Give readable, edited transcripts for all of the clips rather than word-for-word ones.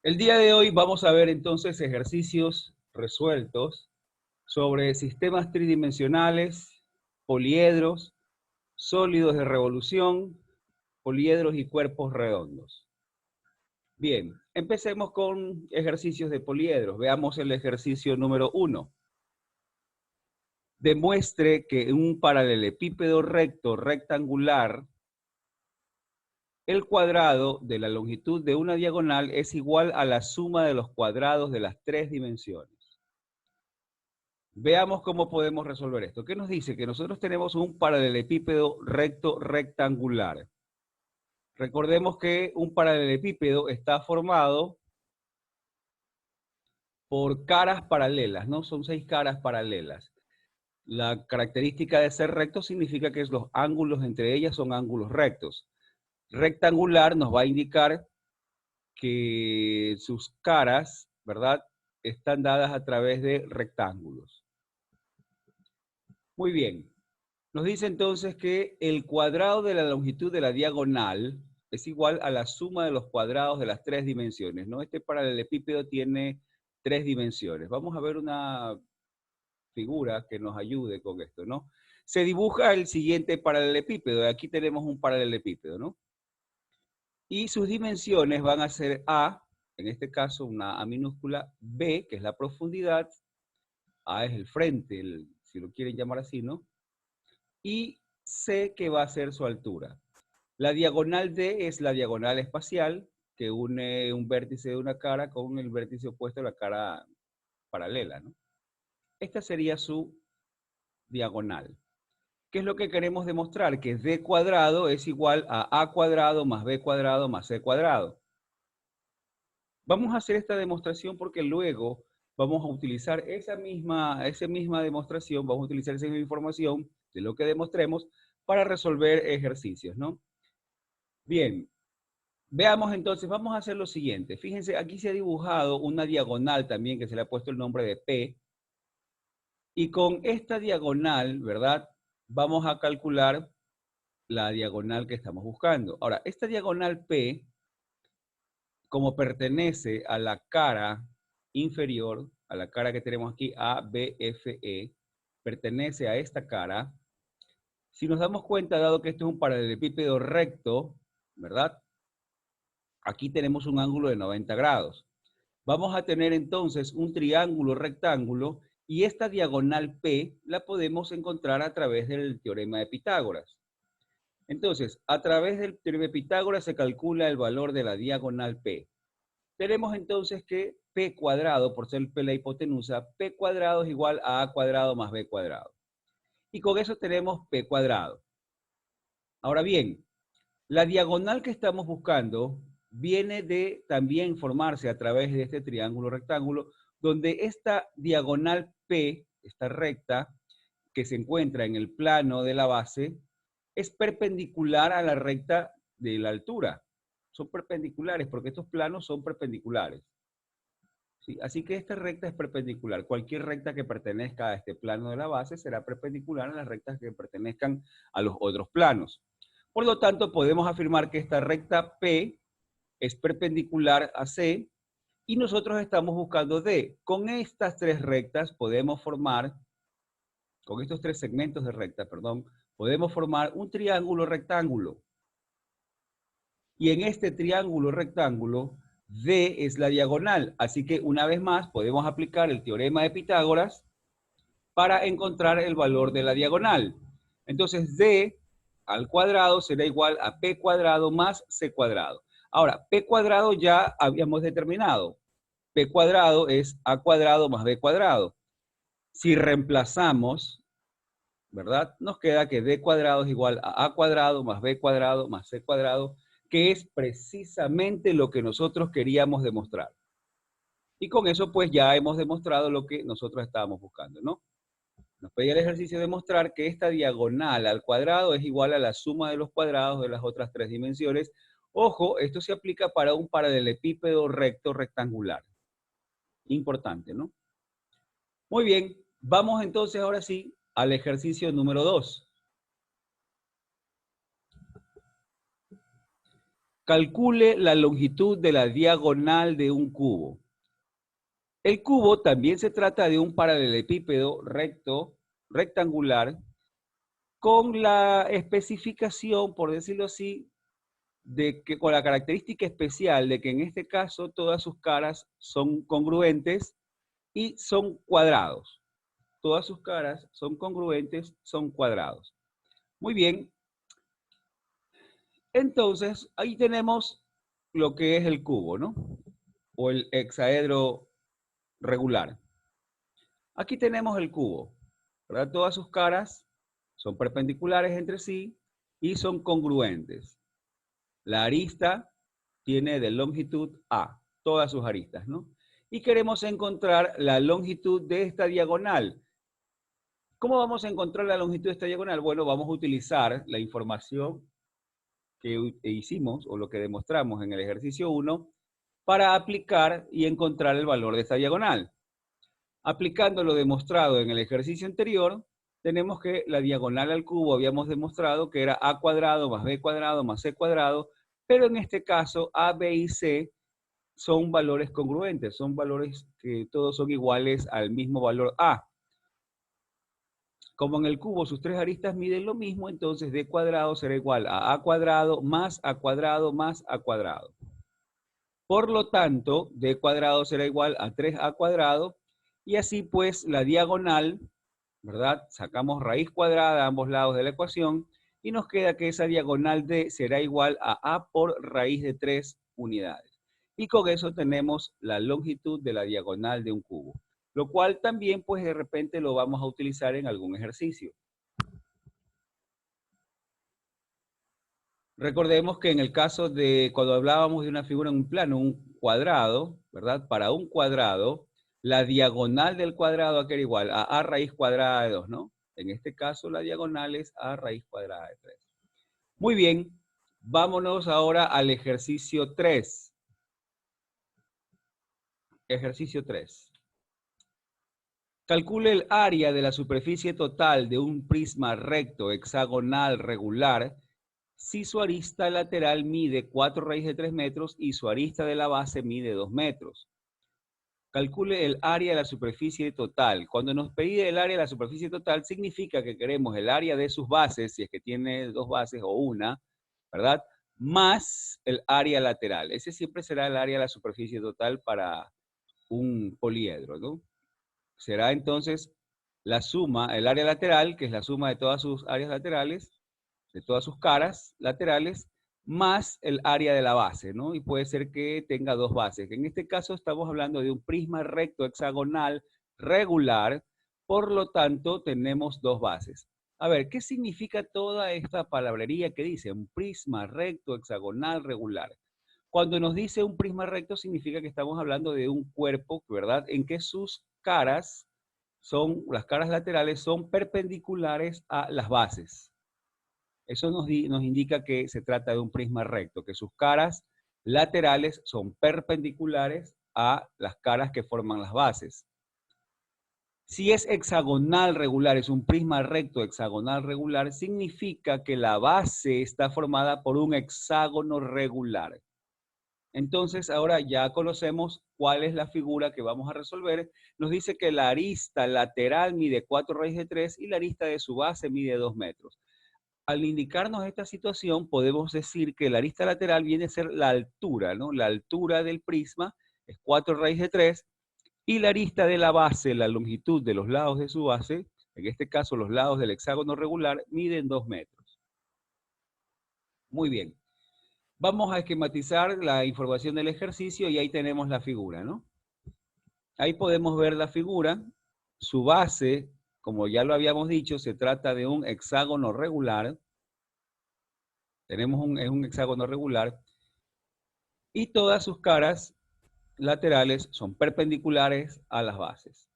El día de hoy vamos a ver entonces ejercicios resueltos sobre sistemas tridimensionales, poliedros, sólidos de revolución, poliedros y cuerpos redondos. Bien, empecemos con ejercicios de poliedros. Veamos el ejercicio número 1. Demuestre que un paralelepípedo recto rectangular, el cuadrado de la longitud de una diagonal es igual a la suma de los cuadrados de las tres dimensiones. Veamos cómo podemos resolver esto. ¿Qué nos dice? Que nosotros tenemos un paralelepípedo recto rectangular. Recordemos que un paralelepípedo está formado por caras paralelas, ¿no? Son 6 caras paralelas. La característica de ser recto significa que los ángulos entre ellas son ángulos rectos. Rectangular nos va a indicar que sus caras, ¿verdad?, están dadas a través de rectángulos. Muy bien. Nos dice entonces que el cuadrado de la longitud de la diagonal es igual a la suma de los cuadrados de las tres dimensiones, ¿no? Este paralelepípedo tiene 3 dimensiones. Vamos a ver una figura que nos ayude con esto, ¿no? Se dibuja el siguiente paralelepípedo. Aquí tenemos un paralelepípedo, ¿no? Y sus dimensiones van a ser A, en este caso una A minúscula, B, que es la profundidad, A es el frente, si lo quieren llamar así, ¿no? Y C, que va a ser su altura. La diagonal D es la diagonal espacial que une un vértice de una cara con el vértice opuesto a la cara paralela, ¿no? Esta sería su diagonal. ¿Qué es lo que queremos demostrar? Que D cuadrado es igual a cuadrado más B cuadrado más C cuadrado. Vamos a hacer esta demostración porque luego vamos a utilizar esa misma demostración, vamos a utilizar esa misma información de lo que demostremos para resolver ejercicios, ¿no? Bien, veamos entonces, vamos a hacer lo siguiente. Fíjense, aquí se ha dibujado una diagonal también que se le ha puesto el nombre de P. Y con esta diagonal, ¿verdad? Vamos a calcular la diagonal que estamos buscando. Ahora, esta diagonal P, como pertenece a la cara inferior, a la cara que tenemos aquí, A, B, F, E, pertenece a esta cara. Si nos damos cuenta, dado que esto es un paralelepípedo recto, ¿verdad? Aquí tenemos un ángulo de 90 grados. Vamos a tener entonces un triángulo rectángulo y esta diagonal P la podemos encontrar a través del teorema de Pitágoras. Entonces, a través del teorema de Pitágoras se calcula el valor de la diagonal P. Tenemos entonces que P cuadrado, por ser P la hipotenusa, P cuadrado es igual a A cuadrado más B cuadrado. Y con eso tenemos P cuadrado. Ahora bien, la diagonal que estamos buscando viene de también formarse a través de este triángulo rectángulo, donde esta diagonal P, esta recta, que se encuentra en el plano de la base, es perpendicular a la recta de la altura. Son perpendiculares porque estos planos son perpendiculares. ¿Sí? Así que esta recta es perpendicular. Cualquier recta que pertenezca a este plano de la base será perpendicular a las rectas que pertenezcan a los otros planos. Por lo tanto, podemos afirmar que esta recta P es perpendicular a C y nosotros estamos buscando D. Con estas tres rectas podemos formar, con estos tres segmentos de recta, perdón, podemos formar un triángulo rectángulo. Y en este triángulo rectángulo, D es la diagonal. Así que una vez más podemos aplicar el teorema de Pitágoras para encontrar el valor de la diagonal. Entonces D al cuadrado será igual a P cuadrado más C cuadrado. Ahora, P cuadrado ya habíamos determinado. P cuadrado es A cuadrado más B cuadrado. Si reemplazamos, ¿verdad? Nos queda que D cuadrado es igual a A cuadrado más B cuadrado más C cuadrado, que es precisamente lo que nosotros queríamos demostrar. Y con eso pues ya hemos demostrado lo que nosotros estábamos buscando, ¿no? Nos pedía el ejercicio de demostrar que esta diagonal al cuadrado es igual a la suma de los cuadrados de las otras tres dimensiones. Ojo, esto se aplica para un paralelepípedo recto rectangular. Importante, ¿no? Muy bien, vamos entonces ahora sí al ejercicio número 2. Calcule la longitud de la diagonal de un cubo. El cubo también se trata de un paralelepípedo rectangular, con la especificación, por decirlo así, de que con la característica especial de que en este caso todas sus caras son congruentes y son cuadrados. Todas sus caras son congruentes, son cuadrados. Muy bien. Entonces, ahí tenemos lo que es el cubo, ¿no? O el hexaedro regular. Aquí tenemos el cubo, ¿verdad? Todas sus caras son perpendiculares entre sí y son congruentes. La arista tiene de longitud A, todas sus aristas, ¿no? Y queremos encontrar la longitud de esta diagonal. ¿Cómo vamos a encontrar la longitud de esta diagonal? Bueno, vamos a utilizar la información que hicimos o lo que demostramos en el ejercicio 1 para aplicar y encontrar el valor de esta diagonal. Aplicando lo demostrado en el ejercicio anterior, tenemos que la diagonal al cubo habíamos demostrado que era a cuadrado más b cuadrado más c cuadrado, pero en este caso a, b y c son valores congruentes, son valores que todos son iguales al mismo valor a. Como en el cubo sus tres aristas miden lo mismo, entonces d cuadrado será igual a cuadrado más a cuadrado más a cuadrado. Por lo tanto, d cuadrado será igual a 3a cuadrado, y así pues la diagonal, ¿verdad? Sacamos raíz cuadrada a ambos lados de la ecuación, y nos queda que esa diagonal d será igual a por raíz de 3 unidades. Y con eso tenemos la longitud de la diagonal de un cubo, lo cual también pues de repente lo vamos a utilizar en algún ejercicio. Recordemos que en el caso de cuando hablábamos de una figura en un plano, un cuadrado, ¿verdad? Para un cuadrado, la diagonal del cuadrado va a quedar igual a raíz cuadrada de 2, ¿no? En este caso la diagonal es a raíz cuadrada de 3. Muy bien, vámonos ahora al ejercicio 3. Ejercicio 3. Calcule el área de la superficie total de un prisma recto hexagonal regular si su arista lateral mide 4 raíz de 3 metros y su arista de la base mide 2 metros. Calcule el área de la superficie total. Cuando nos pide el área de la superficie total, significa que queremos el área de sus bases, si es que tiene dos bases o una, ¿verdad? Más el área lateral. Ese siempre será el área de la superficie total para un poliedro, ¿no? Será entonces la suma, el área lateral, que es la suma de todas sus áreas laterales, de todas sus caras laterales, más el área de la base, ¿no? Y puede ser que tenga dos bases. En este caso estamos hablando de un prisma recto hexagonal regular, por lo tanto tenemos dos bases. A ver, ¿qué significa toda esta palabrería que dice un prisma recto hexagonal regular? Cuando nos dice un prisma recto significa que estamos hablando de un cuerpo, ¿verdad? En que sus caras las caras laterales son perpendiculares a las bases. Eso nos indica que se trata de un prisma recto, que sus caras laterales son perpendiculares a las caras que forman las bases. Si es hexagonal regular, es un prisma recto hexagonal regular, significa que la base está formada por un hexágono regular. Entonces, ahora ya conocemos cuál es la figura que vamos a resolver. Nos dice que la arista lateral mide 4 raíz de 3 y la arista de su base mide 2 metros. Al indicarnos esta situación, podemos decir que la arista lateral viene a ser la altura, ¿no? La altura del prisma es 4 raíz de 3, y la arista de la base, la longitud de los lados de su base, en este caso los lados del hexágono regular, miden 2 metros. Muy bien. Vamos a esquematizar la información del ejercicio y ahí tenemos la figura, ¿no? Ahí podemos ver la figura. Su base, como ya lo habíamos dicho, se trata de un hexágono regular. Tenemos un hexágono regular y todas sus caras laterales son perpendiculares a las bases.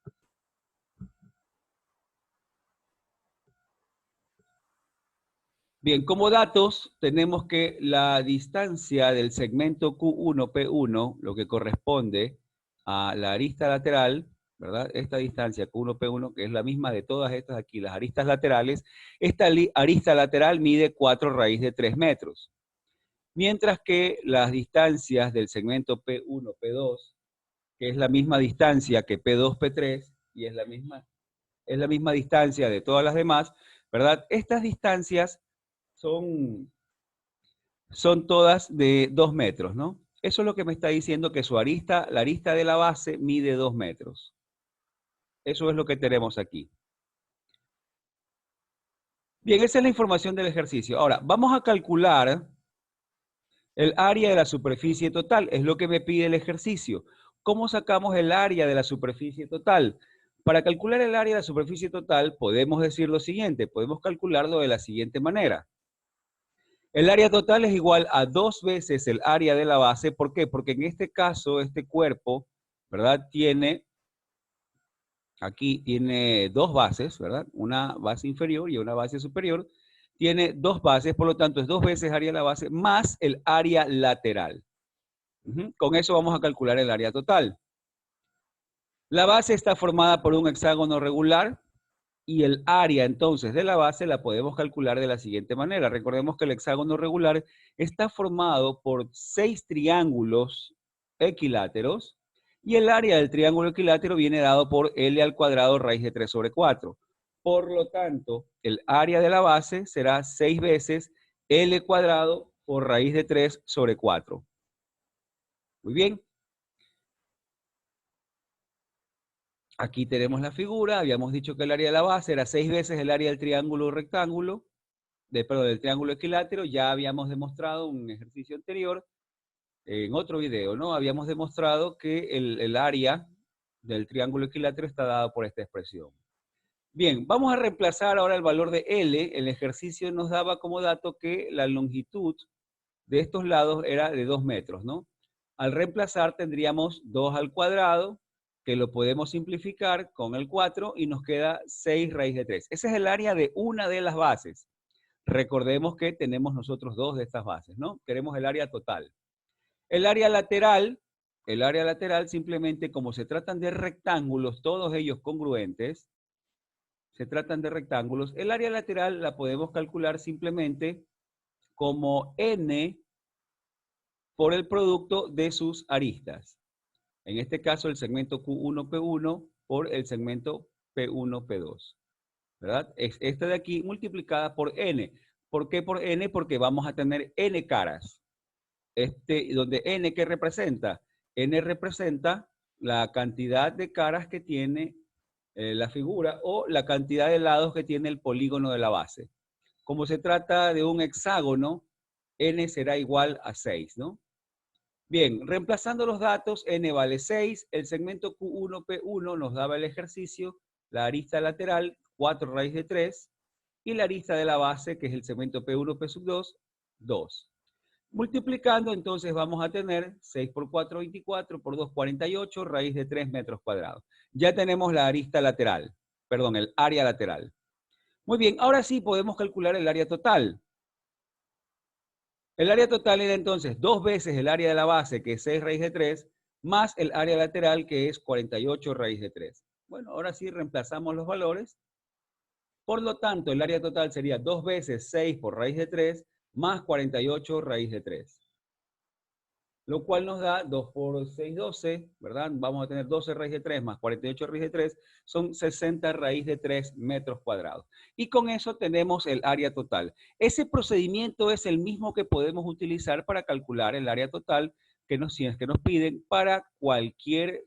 Bien, como datos tenemos que la distancia del segmento Q1P1, lo que corresponde a la arista lateral, ¿verdad? Esta distancia Q1P1, que es la misma de todas estas aquí, las aristas laterales, esta arista lateral mide 4 raíz de 3 metros. Mientras que las distancias del segmento P1, P2, que es la misma distancia que P2, P3, y es la misma distancia de todas las demás, ¿verdad? Estas distancias son todas de 2 metros, ¿no? Eso es lo que me está diciendo que su arista, la arista de la base, mide 2 metros. Eso es lo que tenemos aquí. Bien, esa es la información del ejercicio. Ahora, vamos a calcular el área de la superficie total. Es lo que me pide el ejercicio. ¿Cómo sacamos el área de la superficie total? Para calcular el área de la superficie total, podemos decir lo siguiente. Podemos calcularlo de la siguiente manera. El área total es igual a 2 veces el área de la base. ¿Por qué? Porque en este caso, este cuerpo, ¿verdad? Aquí tiene dos bases, ¿verdad? Una base inferior y una base superior. Tiene dos bases, por lo tanto es 2 veces área de la base más el área lateral. Con eso vamos a calcular el área total. La base está formada por un hexágono regular y el área entonces de la base la podemos calcular de la siguiente manera. Recordemos que el hexágono regular está formado por 6 triángulos equiláteros y el área del triángulo equilátero viene dado por L al cuadrado raíz de 3 sobre 4. Por lo tanto, el área de la base será 6 veces L cuadrado por raíz de 3 sobre 4. Muy bien. Aquí tenemos la figura. Habíamos dicho que el área de la base era 6 veces el área del triángulo rectángulo, del triángulo equilátero. Ya habíamos demostrado en un ejercicio anterior, en otro video, ¿no? Habíamos demostrado que el área del triángulo equilátero está dado por esta expresión. Bien, vamos a reemplazar ahora el valor de L. El ejercicio nos daba como dato que la longitud de estos lados era de 2 metros, ¿no? Al reemplazar tendríamos 2 al cuadrado, que lo podemos simplificar con el 4 y nos queda 6 raíz de 3. Ese es el área de una de las bases. Recordemos que tenemos nosotros 2 de estas bases, ¿no? Queremos el área total. El área lateral simplemente como se tratan de rectángulos, todos ellos congruentes, se tratan de rectángulos, el área lateral la podemos calcular simplemente como n por el producto de sus aristas. En este caso, el segmento Q1P1 por el segmento P1P2. ¿Verdad? Es esta de aquí multiplicada por n. ¿Por qué por n? Porque vamos a tener n caras. Donde n, ¿qué representa? N representa la cantidad de caras que tiene la figura o la cantidad de lados que tiene el polígono de la base. Como se trata de un hexágono, n será igual a 6, ¿no? Bien, reemplazando los datos, n vale 6, el segmento Q1P1 nos daba el ejercicio, la arista lateral, 4 raíz de 3, y la arista de la base, que es el segmento P1P2, 2. Multiplicando, entonces vamos a tener 6 por 4, 24, por 2, 48, raíz de 3 metros cuadrados. Ya tenemos la arista lateral, perdón, el área lateral. Muy bien, ahora sí podemos calcular el área total. El área total era entonces 2 veces el área de la base, que es 6 raíz de 3, más el área lateral, que es 48 raíz de 3. Bueno, ahora sí reemplazamos los valores. Por lo tanto, el área total sería 2 veces 6 por raíz de 3, más 48 raíz de 3. Lo cual nos da 2 por 6, 12, ¿verdad? Vamos a tener 12 raíz de 3 más 48 raíz de 3, son 60 raíz de 3 metros cuadrados. Y con eso tenemos el área total. Ese procedimiento es el mismo que podemos utilizar para calcular el área total que nos piden para cualquier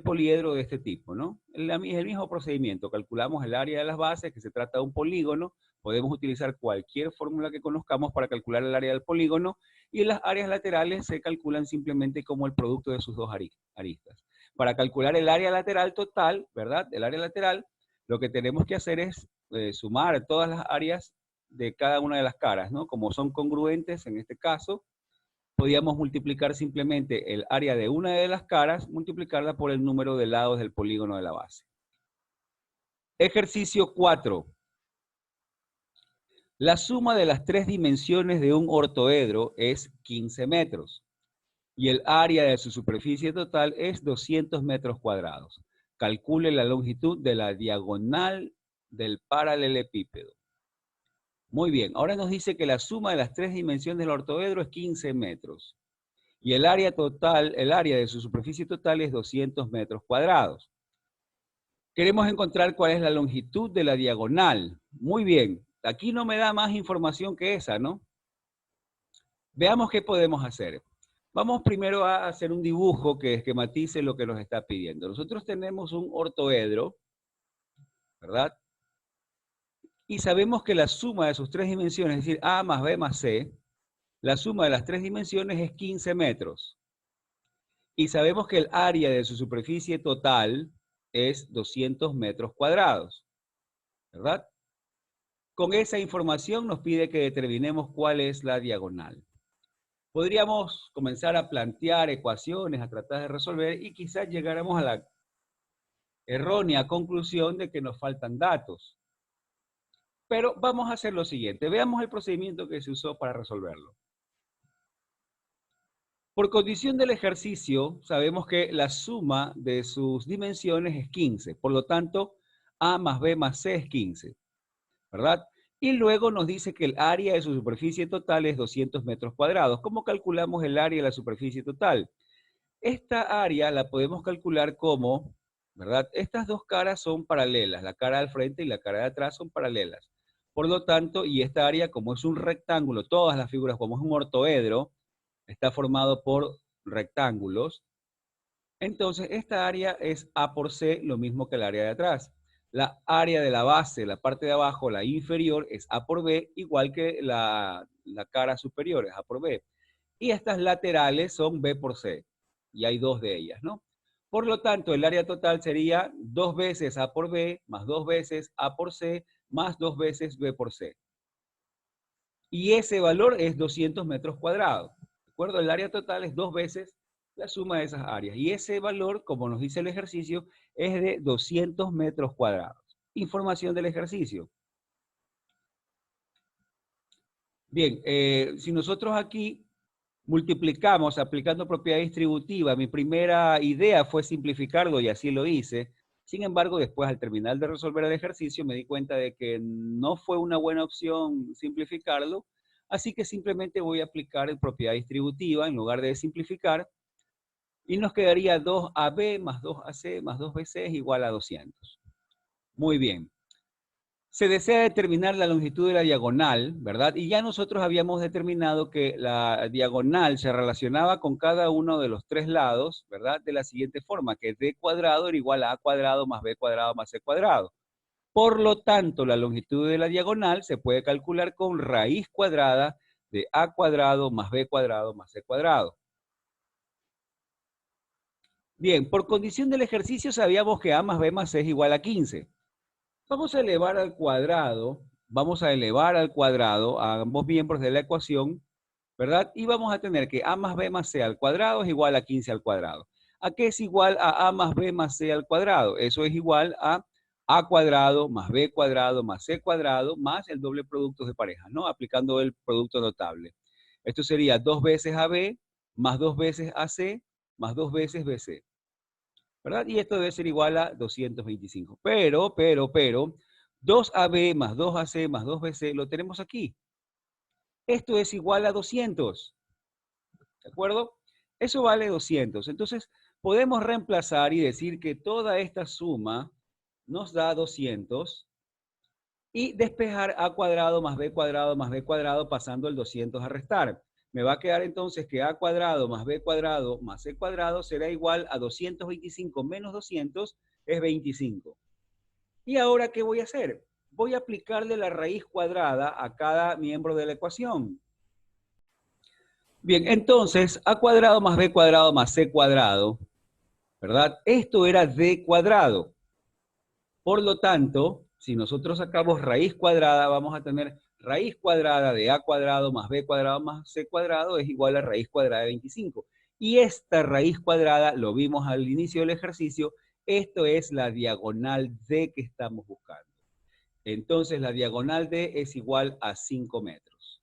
poliedro de este tipo, ¿no? Es el mismo procedimiento. Calculamos el área de las bases, que se trata de un polígono. Podemos utilizar cualquier fórmula que conozcamos para calcular el área del polígono, y las áreas laterales se calculan simplemente como el producto de sus dos aristas. Para calcular el área lateral total, ¿verdad? El área lateral, lo que tenemos que hacer es sumar todas las áreas de cada una de las caras, ¿no? Como son congruentes en este caso, podíamos multiplicar simplemente el área de una de las caras, multiplicarla por el número de lados del polígono de la base. Ejercicio 4. La suma de las 3 dimensiones de un ortoedro es 15 metros y el área de su superficie total es 200 metros cuadrados. Calcule la longitud de la diagonal del paralelepípedo. Muy bien, ahora nos dice que la suma de las tres dimensiones del ortoedro es 15 metros. Y el área total, el área de su superficie total es 200 metros cuadrados. Queremos encontrar cuál es la longitud de la diagonal. Muy bien, aquí no me da más información que esa, ¿no? Veamos qué podemos hacer. Vamos primero a hacer un dibujo que esquematice lo que nos está pidiendo. Nosotros tenemos un ortoedro, ¿verdad? Y sabemos que la suma de sus tres dimensiones, es decir, A más B más C, la suma de las tres dimensiones es 15 metros. Y sabemos que el área de su superficie total es 200 metros cuadrados, ¿verdad? Con esa información nos pide que determinemos cuál es la diagonal. Podríamos comenzar a plantear ecuaciones, a tratar de resolver y quizás llegáramos a la errónea conclusión de que nos faltan datos. Pero vamos a hacer lo siguiente. Veamos el procedimiento que se usó para resolverlo. Por condición del ejercicio, sabemos que la suma de sus dimensiones es 15. Por lo tanto, A más B más C es 15, ¿verdad? Y luego nos dice que el área de su superficie total es 200 metros cuadrados. ¿Cómo calculamos el área de la superficie total? Esta área la podemos calcular como, ¿verdad? Estas dos caras son paralelas. La cara del frente y la cara de atrás son paralelas. Por lo tanto, y esta área, como es un rectángulo, todas las figuras, como es un ortoedro, está formado por rectángulos. Entonces, esta área es A por C, lo mismo que el área de atrás. La área de la base, la parte de abajo, la inferior, es A por B, igual que la cara superior, es A por B. Y estas laterales son B por C. Y hay dos de ellas, ¿no? Por lo tanto, el área total sería 2 veces A por B, más 2 veces A por C, más 2 veces B por C. Y ese valor es 200 metros cuadrados. ¿De acuerdo? El área total es 2 veces la suma de esas áreas. Y ese valor, como nos dice el ejercicio, es de 200 metros cuadrados. Información del ejercicio. Bien, si nosotros aquí multiplicamos aplicando propiedad distributiva, mi primera idea fue simplificarlo y así lo hice. Sin embargo, después al terminar de resolver el ejercicio me di cuenta de que no fue una buena opción simplificarlo, así que simplemente voy a aplicar propiedad distributiva en lugar de simplificar y nos quedaría 2AB más 2AC más 2BC es igual a 200. Muy bien. Se desea determinar la longitud de la diagonal, ¿verdad? Y ya nosotros habíamos determinado que la diagonal se relacionaba con cada uno de los tres lados, ¿verdad? De la siguiente forma, que D cuadrado era igual a A cuadrado más B cuadrado más C cuadrado. Por lo tanto, la longitud de la diagonal se puede calcular con raíz cuadrada de A cuadrado más B cuadrado más C cuadrado. Bien, por condición del ejercicio sabíamos que A más B más C es igual a 15. Vamos a elevar al cuadrado a ambos miembros de la ecuación, ¿verdad? Y vamos a tener que A más B más C al cuadrado es igual a 15 al cuadrado. ¿A qué es igual a más B más C al cuadrado? Eso es igual a cuadrado más B cuadrado más C cuadrado más el doble producto de pareja, ¿no? Aplicando el producto notable. Esto sería 2 veces AB más 2 veces AC más 2 veces BC. ¿Verdad? Y esto debe ser igual a 225. Pero, 2AB más 2AC más 2BC lo tenemos aquí. Esto es igual a 200. ¿De acuerdo? Eso vale 200. Entonces, podemos reemplazar y decir que toda esta suma nos da 200 y despejar A cuadrado más B cuadrado más B cuadrado pasando el 200 a restar. Me va a quedar entonces que A cuadrado más B cuadrado más C cuadrado será igual a 225 menos 200 es 25. ¿Y ahora qué voy a hacer? Voy a aplicarle la raíz cuadrada a cada miembro de la ecuación. Bien, entonces A cuadrado más B cuadrado más C cuadrado, ¿verdad? Esto era D cuadrado. Por lo tanto, si nosotros sacamos raíz cuadrada, vamos a tener raíz cuadrada de A cuadrado más B cuadrado más C cuadrado es igual a raíz cuadrada de 25. Y esta raíz cuadrada, lo vimos al inicio del ejercicio, esto es la diagonal D que estamos buscando. Entonces la diagonal D es igual a 5 metros.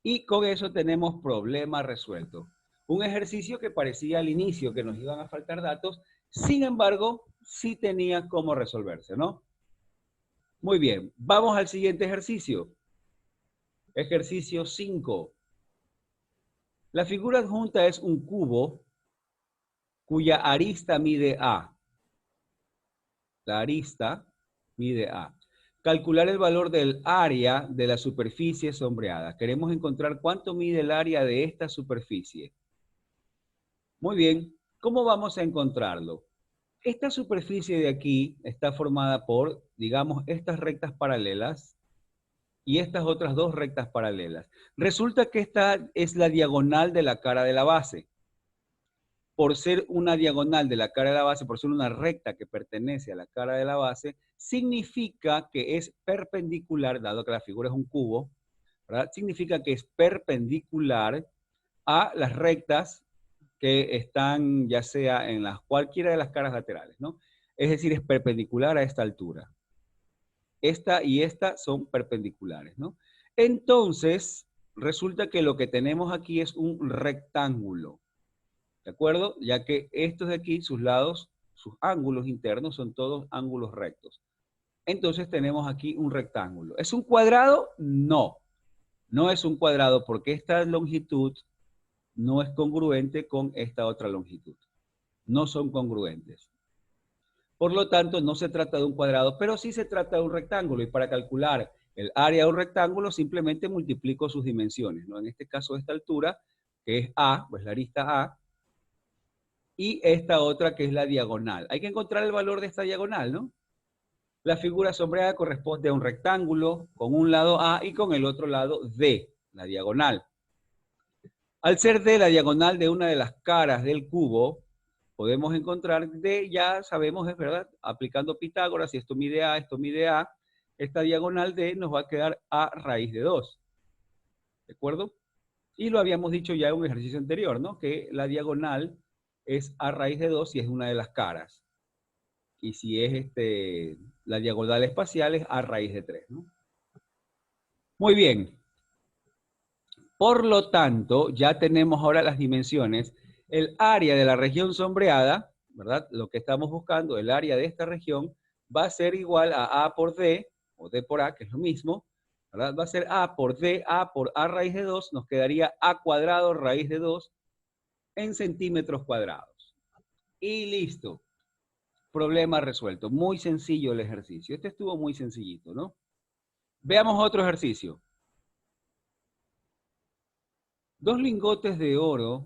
Y con eso tenemos problema resuelto. Un ejercicio que parecía al inicio que nos iban a faltar datos, sin embargo, sí tenía cómo resolverse, ¿no? Muy bien, vamos al siguiente ejercicio. Ejercicio 5. La figura adjunta es un cubo cuya arista mide A. La arista mide A. Calcular el valor del área de la superficie sombreada. Queremos encontrar cuánto mide el área de esta superficie. Muy bien, ¿cómo vamos a encontrarlo? Esta superficie de aquí está formada por, digamos, estas rectas paralelas y estas otras dos rectas paralelas. Resulta que esta es la diagonal de la cara de la base. Por ser una diagonal de la cara de la base, por ser una recta que pertenece a la cara de la base, significa que es perpendicular, dado que la figura es un cubo, ¿verdad? Significa que es perpendicular a las rectas que están ya sea en cualquiera de las caras laterales, ¿no? Es decir, es perpendicular a esta altura. Esta y esta son perpendiculares, ¿no? Entonces, resulta que lo que tenemos aquí es un rectángulo, ¿de acuerdo? Ya que estos de aquí, sus lados, sus ángulos internos son todos ángulos rectos. Entonces tenemos aquí un rectángulo. ¿Es un cuadrado? No, no es un cuadrado porque esta longitud no es congruente con esta otra longitud. No son congruentes. Por lo tanto, no se trata de un cuadrado, pero sí se trata de un rectángulo. Y para calcular el área de un rectángulo, simplemente multiplico sus dimensiones, ¿no? En este caso, esta altura, que es A, pues la arista A, y esta otra que es la diagonal. Hay que encontrar el valor de esta diagonal, ¿no? La figura sombreada corresponde a un rectángulo con un lado A y con el otro lado D, la diagonal. Al ser D la diagonal de una de las caras del cubo, podemos encontrar D, ya sabemos, es verdad, aplicando Pitágoras, si esto mide A, esta diagonal D nos va a quedar A raíz de 2. ¿De acuerdo? Y lo habíamos dicho ya en un ejercicio anterior, ¿no? Que la diagonal es A raíz de 2 si es una de las caras. Y si es la diagonal espacial es A raíz de 3, ¿no? Muy bien. Por lo tanto, ya tenemos ahora las dimensiones. El área de la región sombreada, ¿verdad? Lo que estamos buscando, el área de esta región, va a ser igual a A por D, o D por A, que es lo mismo, ¿verdad? Va a ser A por D, A por A raíz de 2, nos quedaría A cuadrado raíz de 2 en centímetros cuadrados. Y listo. Problema resuelto. Muy sencillo el ejercicio. Este estuvo muy sencillito, ¿no? Veamos otro ejercicio. Los lingotes de oro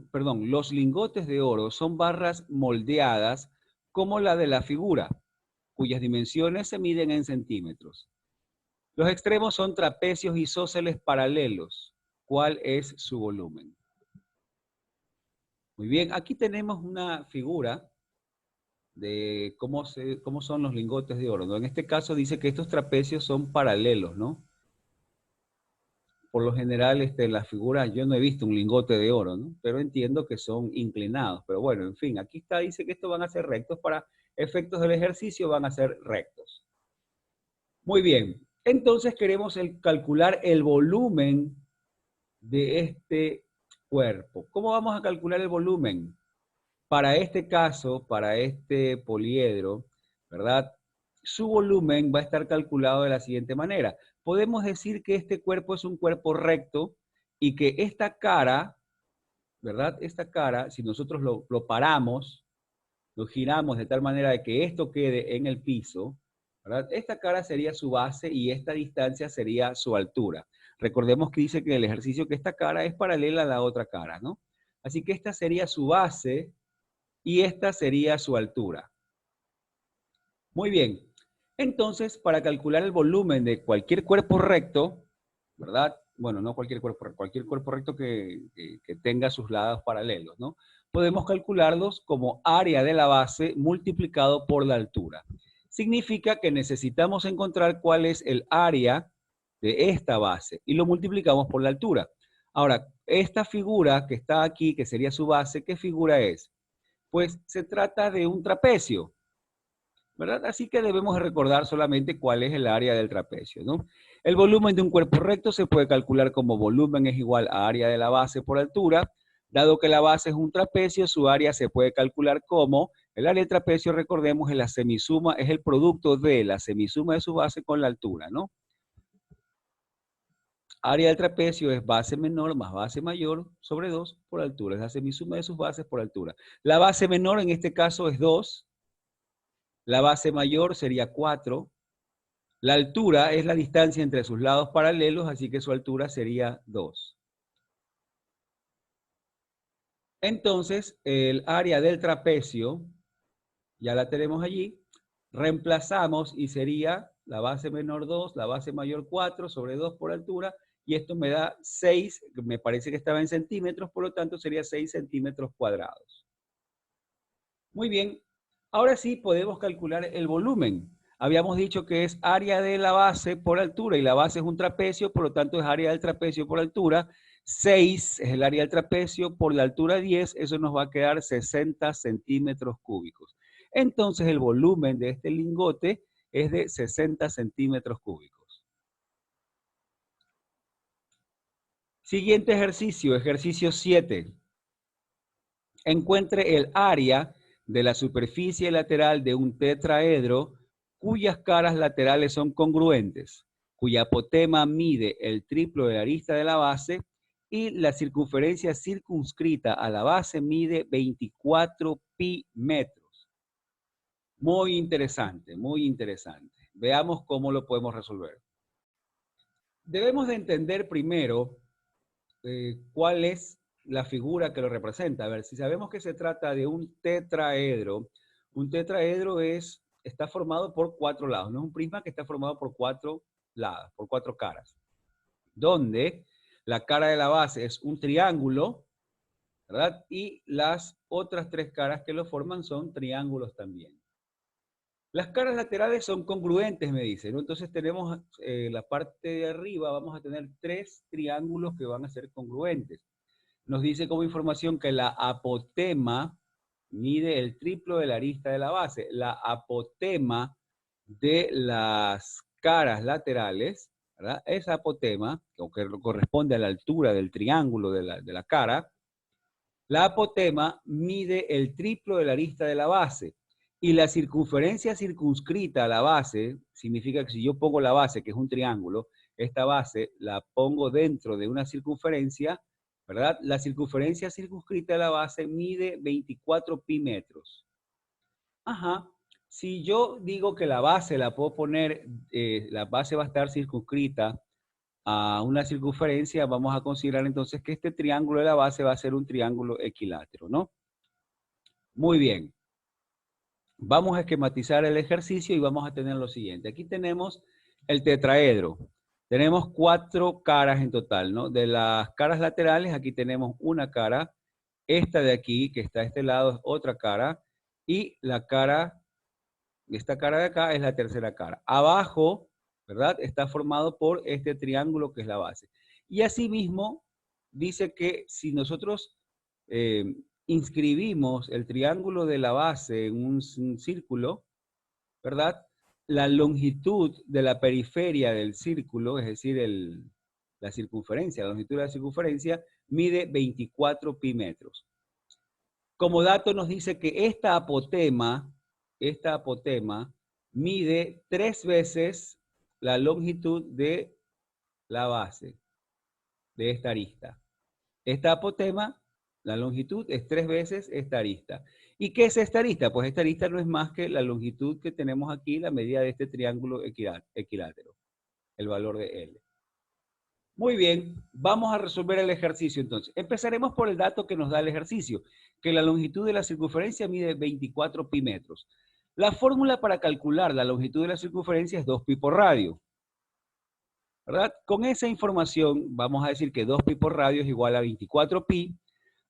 son barras moldeadas como la de la figura, cuyas dimensiones se miden en centímetros. Los extremos son trapecios isósceles paralelos. ¿Cuál es su volumen? Muy bien, aquí tenemos una figura de cómo son los lingotes de oro, ¿no? En este caso dice que estos trapecios son paralelos, ¿no? Por lo general, las figuras, yo no he visto un lingote de oro, ¿no? Pero entiendo que son inclinados. Pero bueno, en fin, aquí está, dice que estos van a ser rectos para efectos del ejercicio, van a ser rectos. Muy bien, entonces queremos calcular el volumen de este cuerpo. ¿Cómo vamos a calcular el volumen? Para este caso, para este poliedro, ¿verdad? Su volumen va a estar calculado de la siguiente manera. Podemos decir que este cuerpo es un cuerpo recto y que esta cara, ¿verdad? Esta cara, si nosotros lo paramos, lo giramos de tal manera de que esto quede en el piso, ¿verdad? Esta cara sería su base y esta distancia sería su altura. Recordemos que dice que en el ejercicio que esta cara es paralela a la otra cara, ¿no? Así que esta sería su base y esta sería su altura. Muy bien. Entonces, para calcular el volumen de cualquier cuerpo recto, ¿verdad? Bueno, no cualquier cuerpo recto que tenga sus lados paralelos, ¿no? Podemos calcularlos como área de la base multiplicado por la altura. Significa que necesitamos encontrar cuál es el área de esta base y lo multiplicamos por la altura. Ahora, esta figura que está aquí, que sería su base, ¿qué figura es? Pues se trata de un trapecio, ¿verdad? Así que debemos recordar solamente cuál es el área del trapecio, ¿no? El volumen de un cuerpo recto se puede calcular como volumen es igual a área de la base por altura. Dado que la base es un trapecio, su área se puede calcular como el área del trapecio, recordemos, es la semisuma, es el producto de la semisuma de su base con la altura, ¿no? Área del trapecio es base menor más base mayor sobre 2 por altura. Es la semisuma de sus bases por altura. La base menor en este caso es 2. La base mayor sería 4. La altura es la distancia entre sus lados paralelos, así que su altura sería 2. Entonces, el área del trapecio, ya la tenemos allí, reemplazamos y sería la base menor 2, la base mayor 4 sobre 2 por altura, y esto me da 6, me parece que estaba en centímetros, por lo tanto sería 6 centímetros cuadrados. Muy bien, ahora sí podemos calcular el volumen. Habíamos dicho que es área de la base por altura, y la base es un trapecio, por lo tanto es área del trapecio por altura. 6 es el área del trapecio por la altura 10, eso nos va a quedar 60 centímetros cúbicos. Entonces el volumen de este lingote es de 60 centímetros cúbicos. Siguiente ejercicio, ejercicio 7. Encuentre el área de la superficie lateral de un tetraedro cuyas caras laterales son congruentes, cuya apotema mide el triplo de la arista de la base y la circunferencia circunscrita a la base mide 24 pi metros. Muy interesante, muy interesante. Veamos cómo lo podemos resolver. Debemos de entender primero cuál es la figura que lo representa. A ver, si sabemos que se trata de un tetraedro está formado por 4 lados, no es un prisma que está formado por 4 lados, por 4 caras, donde la cara de la base es un triángulo, ¿verdad? Y las otras 3 caras que lo forman son triángulos también. Las caras laterales son congruentes, me dice, ¿no? Entonces tenemos la parte de arriba, vamos a tener 3 triángulos que van a ser congruentes. Nos dice como información que la apotema mide el triplo de la arista de la base. La apotema de las caras laterales, ¿verdad? Esa apotema, que corresponde a la altura del triángulo de la cara, la apotema mide el triplo de la arista de la base. Y la circunferencia circunscrita a la base, significa que si yo pongo la base, que es un triángulo, esta base la pongo dentro de una circunferencia, ¿verdad? La circunferencia circunscrita a la base mide 24 pi metros. Ajá. Si yo digo que la base la puedo poner, la base va a estar circunscrita a una circunferencia, vamos a considerar entonces que este triángulo de la base va a ser un triángulo equilátero, ¿no? Muy bien. Vamos a esquematizar el ejercicio y vamos a tener lo siguiente. Aquí tenemos el tetraedro. Tenemos 4 caras en total, ¿no? De las caras laterales, aquí tenemos una cara. Esta de aquí, que está a este lado, es otra cara. Y la cara, esta cara de acá es la tercera cara. Abajo, ¿verdad? Está formado por este triángulo que es la base. Y asimismo, dice que si nosotros inscribimos el triángulo de la base en un círculo, ¿verdad? La longitud de la periferia del círculo, es decir, la circunferencia, la longitud de la circunferencia, mide 24 pi metros. Como dato nos dice que esta apotema mide 3 veces la longitud de la base de esta arista. Esta apotema, la longitud es 3 veces esta arista. ¿Y qué es esta arista? Pues esta arista no es más que la longitud que tenemos aquí, la medida de este triángulo equilátero, el valor de L. Muy bien, vamos a resolver el ejercicio entonces. Empezaremos por el dato que nos da el ejercicio, que la longitud de la circunferencia mide 24 pi metros. La fórmula para calcular la longitud de la circunferencia es 2 pi por radio, ¿verdad? Con esa información vamos a decir que 2 pi por radio es igual a 24 pi.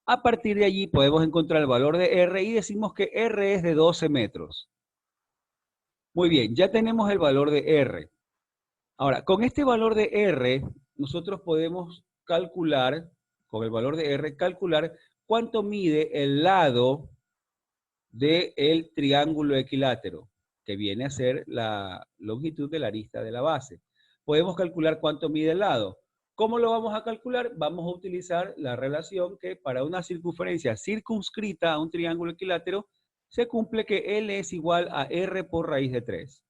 A partir de allí podemos encontrar el valor de R y decimos que R es de 12 metros. Muy bien, ya tenemos el valor de R. Ahora, con este valor de R, nosotros podemos calcular, con el valor de R, calcular cuánto mide el lado del triángulo equilátero, que viene a ser la longitud de la arista de la base. Podemos calcular cuánto mide el lado. ¿Cómo lo vamos a calcular? Vamos a utilizar la relación que para una circunferencia circunscrita a un triángulo equilátero se cumple que L es igual a R por raíz de 3.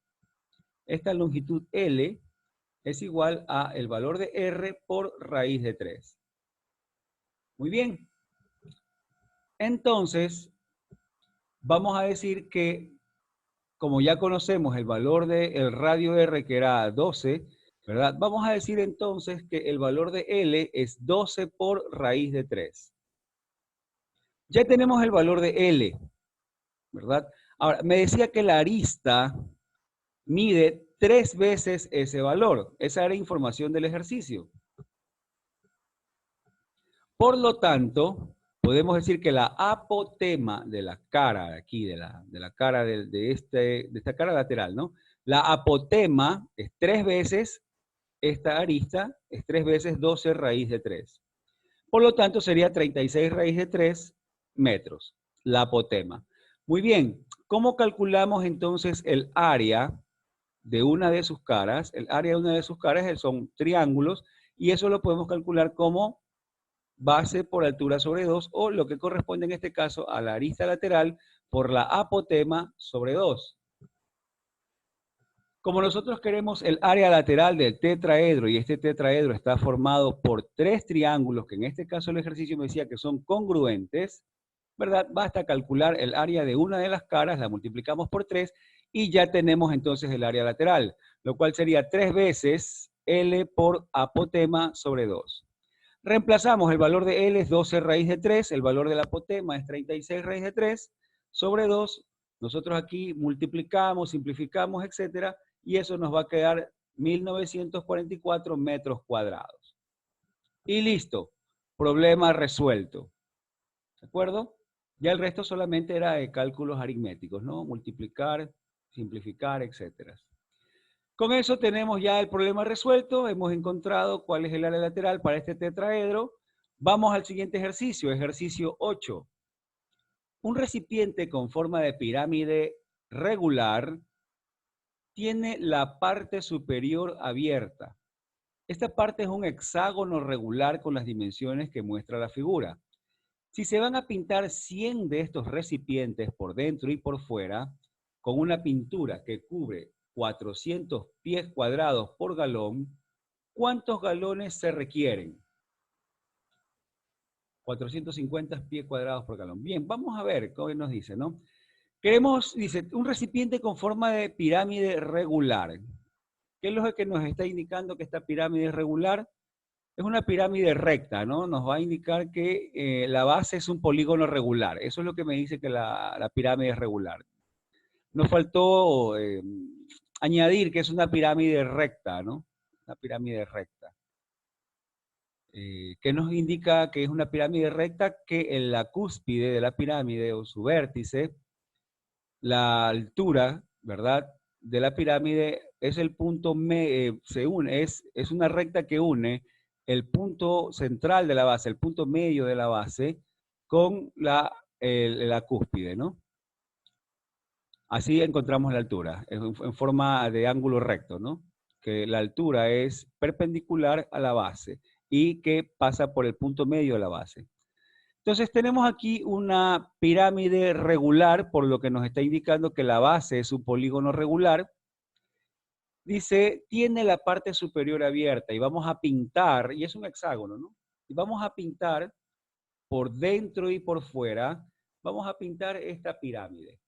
Esta longitud L es igual a el valor de R por raíz de 3. Muy bien. Entonces, vamos a decir que, como ya conocemos el valor del radio R, que era 12, ¿verdad? Vamos a decir entonces que el valor de L es 12 por raíz de 3. Ya tenemos el valor de L, ¿verdad? Ahora, me decía que la arista mide 3 veces ese valor. Esa era información del ejercicio. Por lo tanto, podemos decir que la apotema de la cara aquí, de la cara de esta cara lateral, ¿no? La apotema es 3 veces esta arista, es 3 veces 12 raíz de 3. Por lo tanto, sería 36 raíz de 3 metros, la apotema. Muy bien, ¿cómo calculamos entonces el área de una de sus caras? El área de una de sus caras son triángulos y eso lo podemos calcular como base por altura sobre 2 o lo que corresponde en este caso a la arista lateral por la apotema sobre 2. Como nosotros queremos el área lateral del tetraedro y este tetraedro está formado por 3 triángulos, que en este caso el ejercicio me decía que son congruentes, ¿verdad? Basta calcular el área de una de las caras, la multiplicamos por 3 y ya tenemos entonces el área lateral, lo cual sería 3 veces L por apotema sobre 2. Reemplazamos, el valor de L es 12 raíz de 3, el valor del apotema es 36 raíz de 3 sobre 2. Nosotros aquí multiplicamos, simplificamos, etcétera, y eso nos va a quedar 1944 metros cuadrados. Y listo, problema resuelto. ¿De acuerdo? Ya el resto solamente era de cálculos aritméticos, ¿no? Multiplicar, simplificar, etcétera. Con eso tenemos ya el problema resuelto, hemos encontrado cuál es el área lateral para este tetraedro. Vamos al siguiente ejercicio, ejercicio 8. Un recipiente con forma de pirámide regular tiene la parte superior abierta. Esta parte es un hexágono regular con las dimensiones que muestra la figura. Si se van a pintar 100 de estos recipientes por dentro y por fuera, con una pintura que cubre 400 pies cuadrados por galón, ¿cuántos galones se requieren? 450 pies cuadrados por galón. Bien, vamos a ver cómo nos dice, ¿no? Queremos, dice, un recipiente con forma de pirámide regular. ¿Qué es lo que nos está indicando que esta pirámide es regular? Es una pirámide recta, ¿no? Nos va a indicar que la base es un polígono regular. Eso es lo que me dice que la pirámide es regular. Nos faltó añadir que es una pirámide recta, ¿no? Una pirámide recta. ¿Qué nos indica que es una pirámide recta? Que en la cúspide de la pirámide o su vértice, la altura, ¿verdad?, de la pirámide es el punto, se une, es una recta que une el punto central de la base, el punto medio de la base, con la cúspide, ¿no? Así encontramos la altura, en forma de ángulo recto, ¿no? Que la altura es perpendicular a la base y que pasa por el punto medio de la base. Entonces tenemos aquí una pirámide regular, por lo que nos está indicando que la base es un polígono regular. Dice, tiene la parte superior abierta y vamos a pintar, y es un hexágono, ¿no? Y vamos a pintar por dentro y por fuera, vamos a pintar esta pirámide.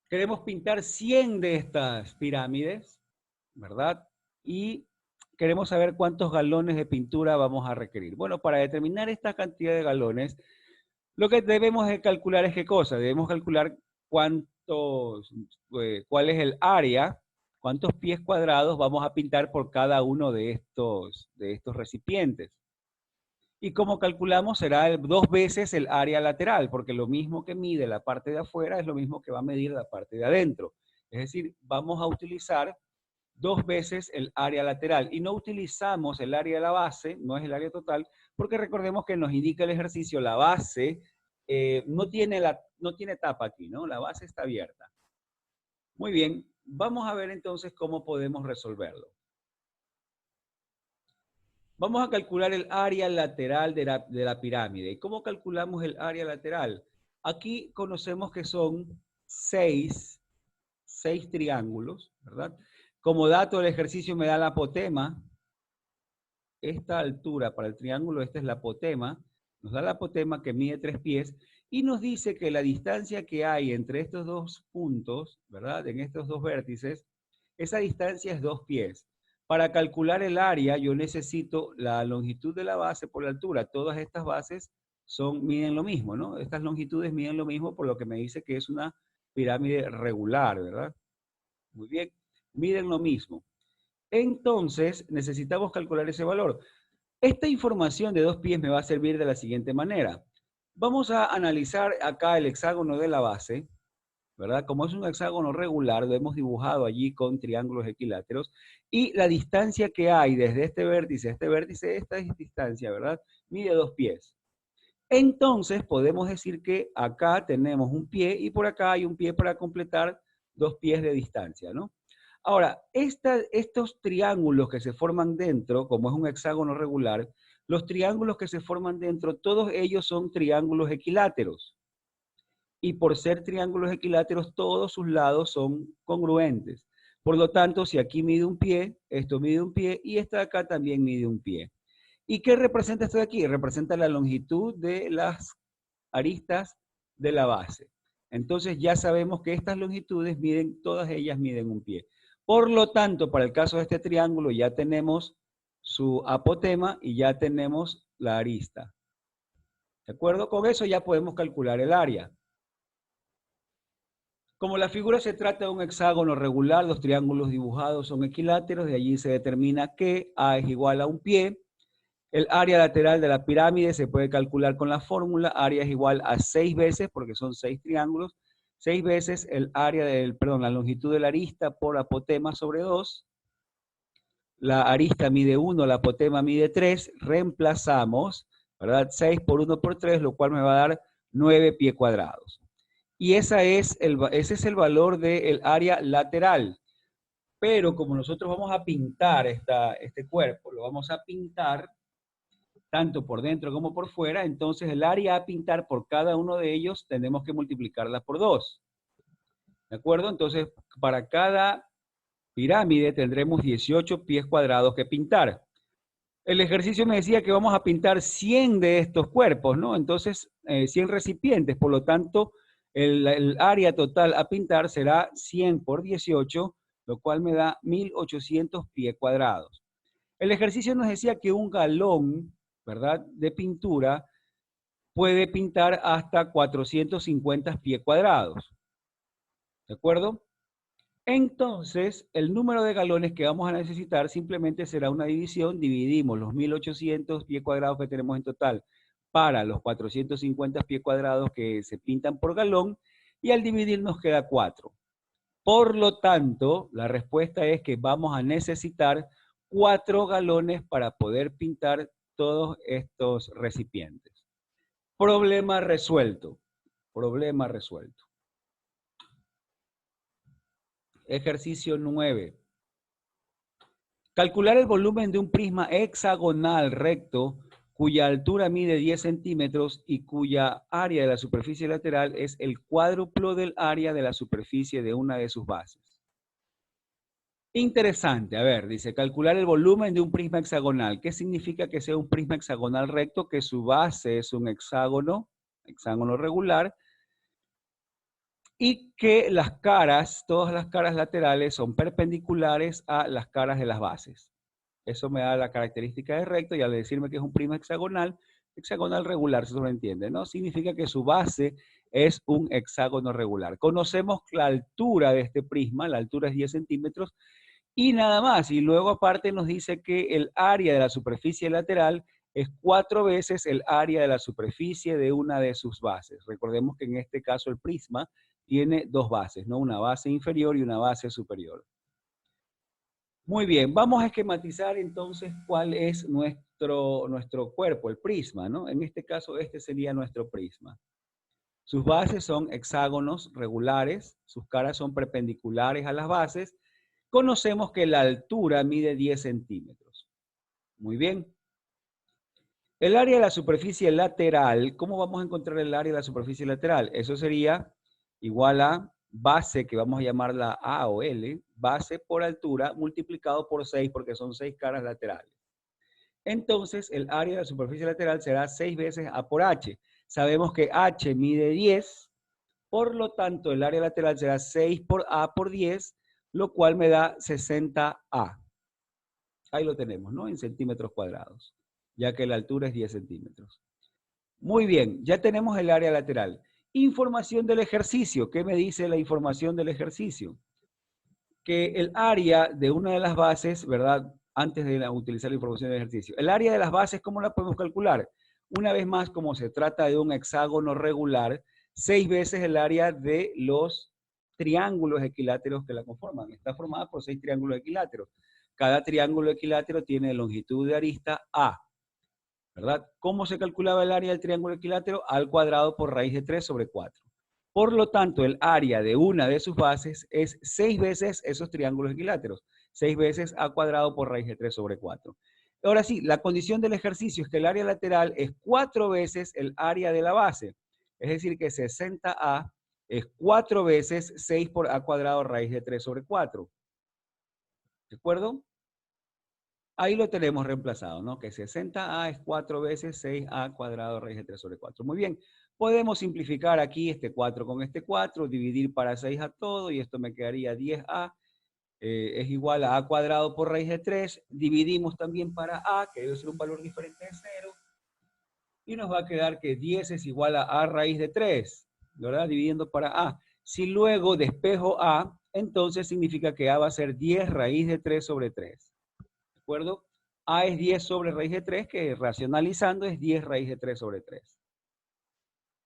Queremos pintar 100 de estas pirámides, ¿verdad? Y queremos saber cuántos galones de pintura vamos a requerir. Bueno, para determinar esta cantidad de galones, lo que debemos de calcular es qué cosa. Debemos calcular cuántos, cuál es el área, cuántos pies cuadrados vamos a pintar por cada uno de estos recipientes. Y como calculamos, será 2 veces el área lateral, porque lo mismo que mide la parte de afuera es lo mismo que va a medir la parte de adentro. Es decir, vamos a utilizar 2 veces el área lateral y no utilizamos el área de la base, no es el área total, porque recordemos que nos indica el ejercicio, la base no tiene tapa aquí, ¿no? La base está abierta. Muy bien, vamos a ver entonces cómo podemos resolverlo. Vamos a calcular el área lateral de la pirámide. ¿Y cómo calculamos el área lateral? Aquí conocemos que son 6 triángulos, ¿verdad? Como dato del ejercicio me da la apotema. Esta altura para el triángulo, esta es la apotema. Nos da la apotema que mide 3 pies y nos dice que la distancia que hay entre estos dos puntos, ¿verdad? En estos dos vértices, esa distancia es 2 pies. Para calcular el área, yo necesito la longitud de la base por la altura. Todas estas bases miden lo mismo, ¿no? Estas longitudes miden lo mismo, por lo que me dice que es una pirámide regular, ¿verdad? Muy bien, miden lo mismo. Entonces, necesitamos calcular ese valor. Esta información de 2 pies me va a servir de la siguiente manera. Vamos a analizar acá el hexágono de la base, ¿verdad? Como es un hexágono regular, lo hemos dibujado allí con triángulos equiláteros, y la distancia que hay desde este vértice a este vértice, esta distancia, ¿verdad? Mide 2 pies. Entonces, podemos decir que acá tenemos un pie y por acá hay un pie para completar 2 pies de distancia, ¿no? Ahora, estos triángulos que se forman dentro, como es un hexágono regular, los triángulos que se forman dentro, todos ellos son triángulos equiláteros. Y por ser triángulos equiláteros, todos sus lados son congruentes. Por lo tanto, si aquí mide un pie, esto mide un pie y esta de acá también mide un pie. ¿Y qué representa esto de aquí? Representa la longitud de las aristas de la base. Entonces ya sabemos que estas longitudes miden, todas ellas miden un pie. Por lo tanto, para el caso de este triángulo ya tenemos su apotema y ya tenemos la arista. ¿De acuerdo? Con eso ya podemos calcular el área. Como la figura se trata de un hexágono regular, los triángulos dibujados son equiláteros, de allí se determina que A es igual a un pie. El área lateral de la pirámide se puede calcular con la fórmula, área es igual a 6 veces, porque son 6 triángulos, 6 veces el área la longitud de la arista por apotema sobre 2. La arista mide 1, la apotema mide 3, reemplazamos, ¿verdad? 6 por 1 por 3, lo cual me va a dar 9 pies cuadrados. Y ese es el valor del área lateral. Pero como nosotros vamos a pintar este cuerpo, lo vamos a pintar tanto por dentro como por fuera, entonces el área a pintar por cada uno de ellos tenemos que multiplicarla por 2. ¿De acuerdo? Entonces, para cada pirámide tendremos 18 pies cuadrados que pintar. El ejercicio me decía que vamos a pintar 100 de estos cuerpos, ¿no? Entonces, 100 recipientes, por lo tanto, el área total a pintar será 100 por 18, lo cual me da 1800 pies cuadrados. El ejercicio nos decía que un galón, ¿verdad?, de pintura puede pintar hasta 450 pies cuadrados. ¿De acuerdo? Entonces, el número de galones que vamos a necesitar simplemente será una división. Dividimos los 1800 pies cuadrados que tenemos en total para los 450 pies cuadrados que se pintan por galón y al dividir nos queda 4. Por lo tanto, la respuesta es que vamos a necesitar 4 galones para poder pintar todos estos recipientes. Problema resuelto. Problema resuelto. Ejercicio 9. Calcular el volumen de un prisma hexagonal recto cuya altura mide 10 centímetros y cuya área de la superficie lateral es el cuádruplo del área de la superficie de una de sus bases. Interesante, a ver, dice, calcular el volumen de un prisma hexagonal. ¿Qué significa que sea un prisma hexagonal recto? Que su base es un hexágono regular, y que las caras, todas las caras laterales son perpendiculares a las caras de las bases. Eso me da la característica de recto y al decirme que es un prisma hexagonal regular, se sobreentiende, ¿no? Significa que su base es un hexágono regular. Conocemos la altura de este prisma, la altura es 10 centímetros y nada más. Y luego aparte nos dice que el área de la superficie lateral es 4 veces el área de la superficie de una de sus bases. Recordemos que en este caso el prisma tiene 2 bases, ¿no? Una base inferior y una base superior. Muy bien, vamos a esquematizar entonces cuál es nuestro cuerpo, el prisma, ¿no? En este caso, este sería nuestro prisma. Sus bases son hexágonos regulares, sus caras son perpendiculares a las bases. Conocemos que la altura mide 10 centímetros. Muy bien. El área de la superficie lateral, ¿cómo vamos a encontrar el área de la superficie lateral? Eso sería igual a base, que vamos a llamarla A o L, base por altura, multiplicado por 6, porque son 6 caras laterales. Entonces, el área de la superficie lateral será 6 veces A por H. Sabemos que H mide 10, por lo tanto, el área lateral será 6 por A por 10, lo cual me da 60A. Ahí lo tenemos, ¿no? En centímetros cuadrados, ya que la altura es 10 centímetros. Muy bien, ya tenemos el área lateral. Información del ejercicio. ¿Qué me dice la información del ejercicio? Que el área de una de las bases, ¿verdad? Antes de utilizar la información del ejercicio. El área de las bases, ¿cómo la podemos calcular? Una vez más, como se trata de un hexágono regular, 6 veces el área de los triángulos equiláteros que la conforman. Está formada por 6 triángulos equiláteros. Cada triángulo equilátero tiene longitud de arista A, ¿verdad? ¿Cómo se calculaba el área del triángulo equilátero? Al cuadrado por raíz de 3 sobre 4. Por lo tanto, el área de una de sus bases es 6 veces esos triángulos equiláteros. 6 veces A cuadrado por raíz de 3 sobre 4. Ahora sí, la condición del ejercicio es que el área lateral es 4 veces el área de la base. Es decir, que 60A es 4 veces 6 por A cuadrado raíz de 3 sobre 4. ¿De acuerdo? Ahí lo tenemos reemplazado, ¿no? Que 60A es 4 veces 6A cuadrado raíz de 3 sobre 4. Muy bien. Podemos simplificar aquí este 4 con este 4, dividir para 6 a todo, y esto me quedaría 10A. Es igual a A cuadrado por raíz de 3. Dividimos también para A, que debe ser un valor diferente de 0. Y nos va a quedar que 10 es igual a A raíz de 3, ¿verdad? Dividiendo para A. Si luego despejo A, entonces significa que A va a ser 10 raíz de 3 sobre 3. ¿De acuerdo? A es 10 sobre raíz de 3, que racionalizando es 10 raíz de 3 sobre 3.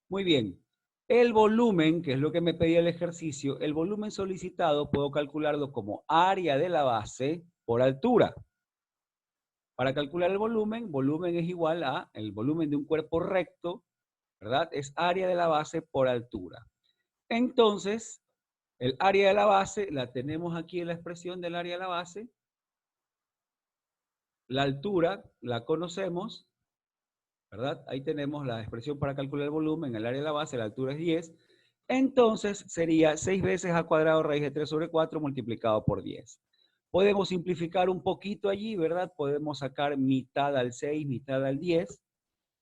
Muy bien. El volumen, que es lo que me pedía el ejercicio, el volumen solicitado puedo calcularlo como área de la base por altura. Para calcular el volumen, volumen es igual a el volumen de un cuerpo recto, ¿verdad? Es área de la base por altura. Entonces, el área de la base la tenemos aquí en la expresión del área de la base. La altura la conocemos, ¿verdad? Ahí tenemos la expresión para calcular el volumen, el área de la base, la altura es 10. Entonces sería 6 veces A cuadrado raíz de 3 sobre 4 multiplicado por 10. Podemos simplificar un poquito allí, ¿verdad? Podemos sacar mitad al 6, mitad al 10,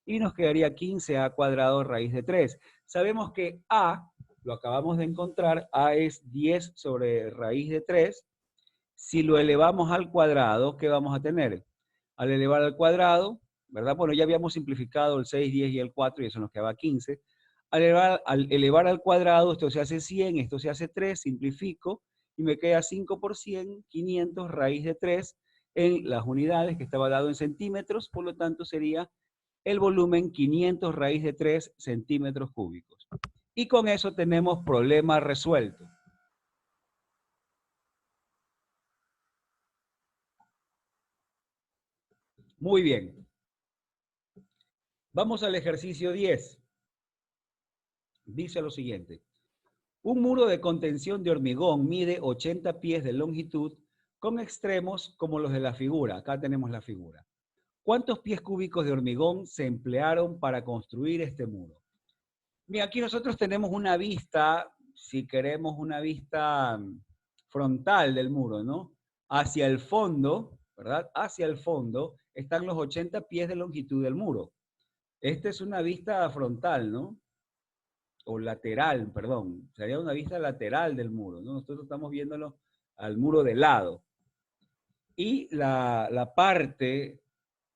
y nos quedaría 15A cuadrado raíz de 3. Sabemos que A, lo acabamos de encontrar, A es 10 sobre raíz de 3. Si lo elevamos al cuadrado, ¿qué vamos a tener? Al elevar al cuadrado, ¿verdad? Bueno, ya habíamos simplificado el 6, 10 y el 4 y eso nos quedaba 15. Al elevar al cuadrado, esto se hace 100, esto se hace 3, simplifico y me queda 5 por 100, 500 raíz de 3 en las unidades que estaba dado en centímetros, por lo tanto sería el volumen 500 raíz de 3 centímetros cúbicos. Y con eso tenemos problema resuelto. Muy bien. Vamos al ejercicio 10. Dice lo siguiente. Un muro de contención de hormigón mide 80 pies de longitud con extremos como los de la figura. Acá tenemos la figura. ¿Cuántos pies cúbicos de hormigón se emplearon para construir este muro? Mira, aquí nosotros tenemos una vista, si queremos una vista frontal del muro, ¿no? Hacia el fondo, ¿verdad? Hacia el fondo están los 80 pies de longitud del muro. Esta es una vista frontal, ¿no? O lateral, perdón. Sería una vista lateral del muro, ¿no? Nosotros estamos viéndolo al muro de lado. Y la parte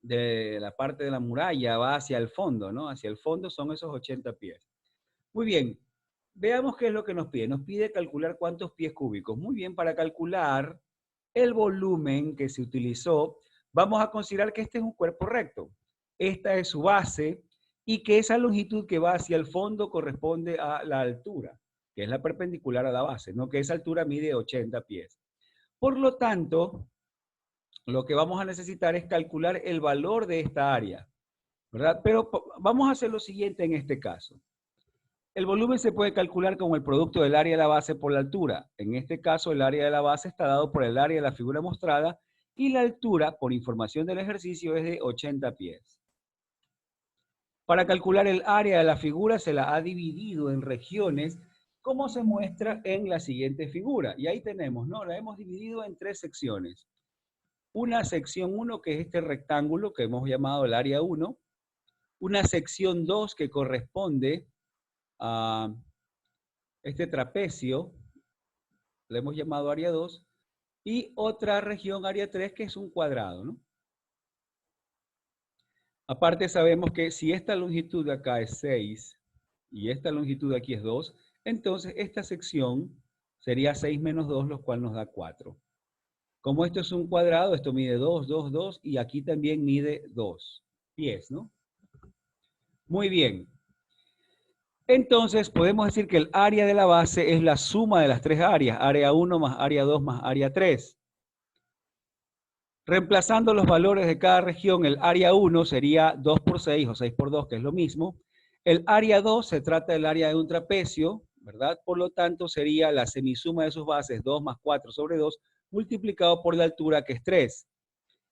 de la muralla va hacia el fondo, ¿no? Hacia el fondo son esos 80 pies. Muy bien. Veamos qué es lo que nos pide. Nos pide calcular cuántos pies cúbicos. Muy bien, para calcular el volumen que se utilizó, vamos a considerar que este es un cuerpo recto. Esta es su base y que esa longitud que va hacia el fondo corresponde a la altura, que es la perpendicular a la base, ¿no? Que esa altura mide 80 pies. Por lo tanto, lo que vamos a necesitar es calcular el valor de esta área, ¿verdad? Pero vamos a hacer lo siguiente en este caso. El volumen se puede calcular como el producto del área de la base por la altura. En este caso, el área de la base está dado por el área de la figura mostrada y la altura, por información del ejercicio, es de 80 pies. Para calcular el área de la figura se la ha dividido en regiones como se muestra en la siguiente figura. Y ahí tenemos, ¿no? La hemos dividido en 3 secciones. Una sección 1, que es este rectángulo que hemos llamado el área 1. Una sección 2 que corresponde a este trapecio, le hemos llamado área 2. Y otra región, área 3, que es un cuadrado, ¿no? Aparte sabemos que si esta longitud de acá es 6 y esta longitud de aquí es 2, entonces esta sección sería 6 menos 2, lo cual nos da 4. Como esto es un cuadrado, esto mide 2, 2, 2 y aquí también mide 2 pies, ¿no? Muy bien. Entonces podemos decir que el área de la base es la suma de las 3 áreas, área 1 más área 2 más área 3. Reemplazando los valores de cada región, el área 1 sería 2 por 6 o 6 por 2, que es lo mismo. El área 2 se trata del área de un trapecio, ¿verdad? Por lo tanto, sería la semisuma de sus bases, 2 más 4 sobre 2, multiplicado por la altura, que es 3.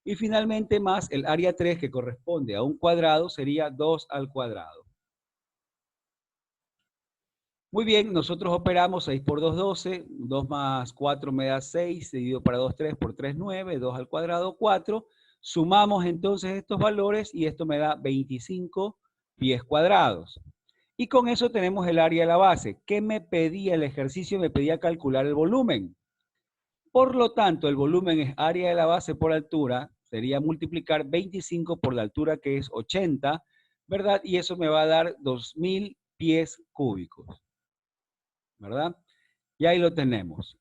Y finalmente más el área 3, que corresponde a un cuadrado, sería 2 al cuadrado. Muy bien, nosotros operamos 6 por 2, 12, 2 más 4 me da 6, dividido para 2, 3, por 3, 9, 2 al cuadrado, 4. Sumamos entonces estos valores y esto me da 25 pies cuadrados. Y con eso tenemos el área de la base. ¿Qué me pedía el ejercicio? Me pedía calcular el volumen. Por lo tanto, el volumen es área de la base por altura, sería multiplicar 25 por la altura, que es 80, ¿verdad? Y eso me va a dar 2000 pies cúbicos, ¿verdad? Y ahí lo tenemos.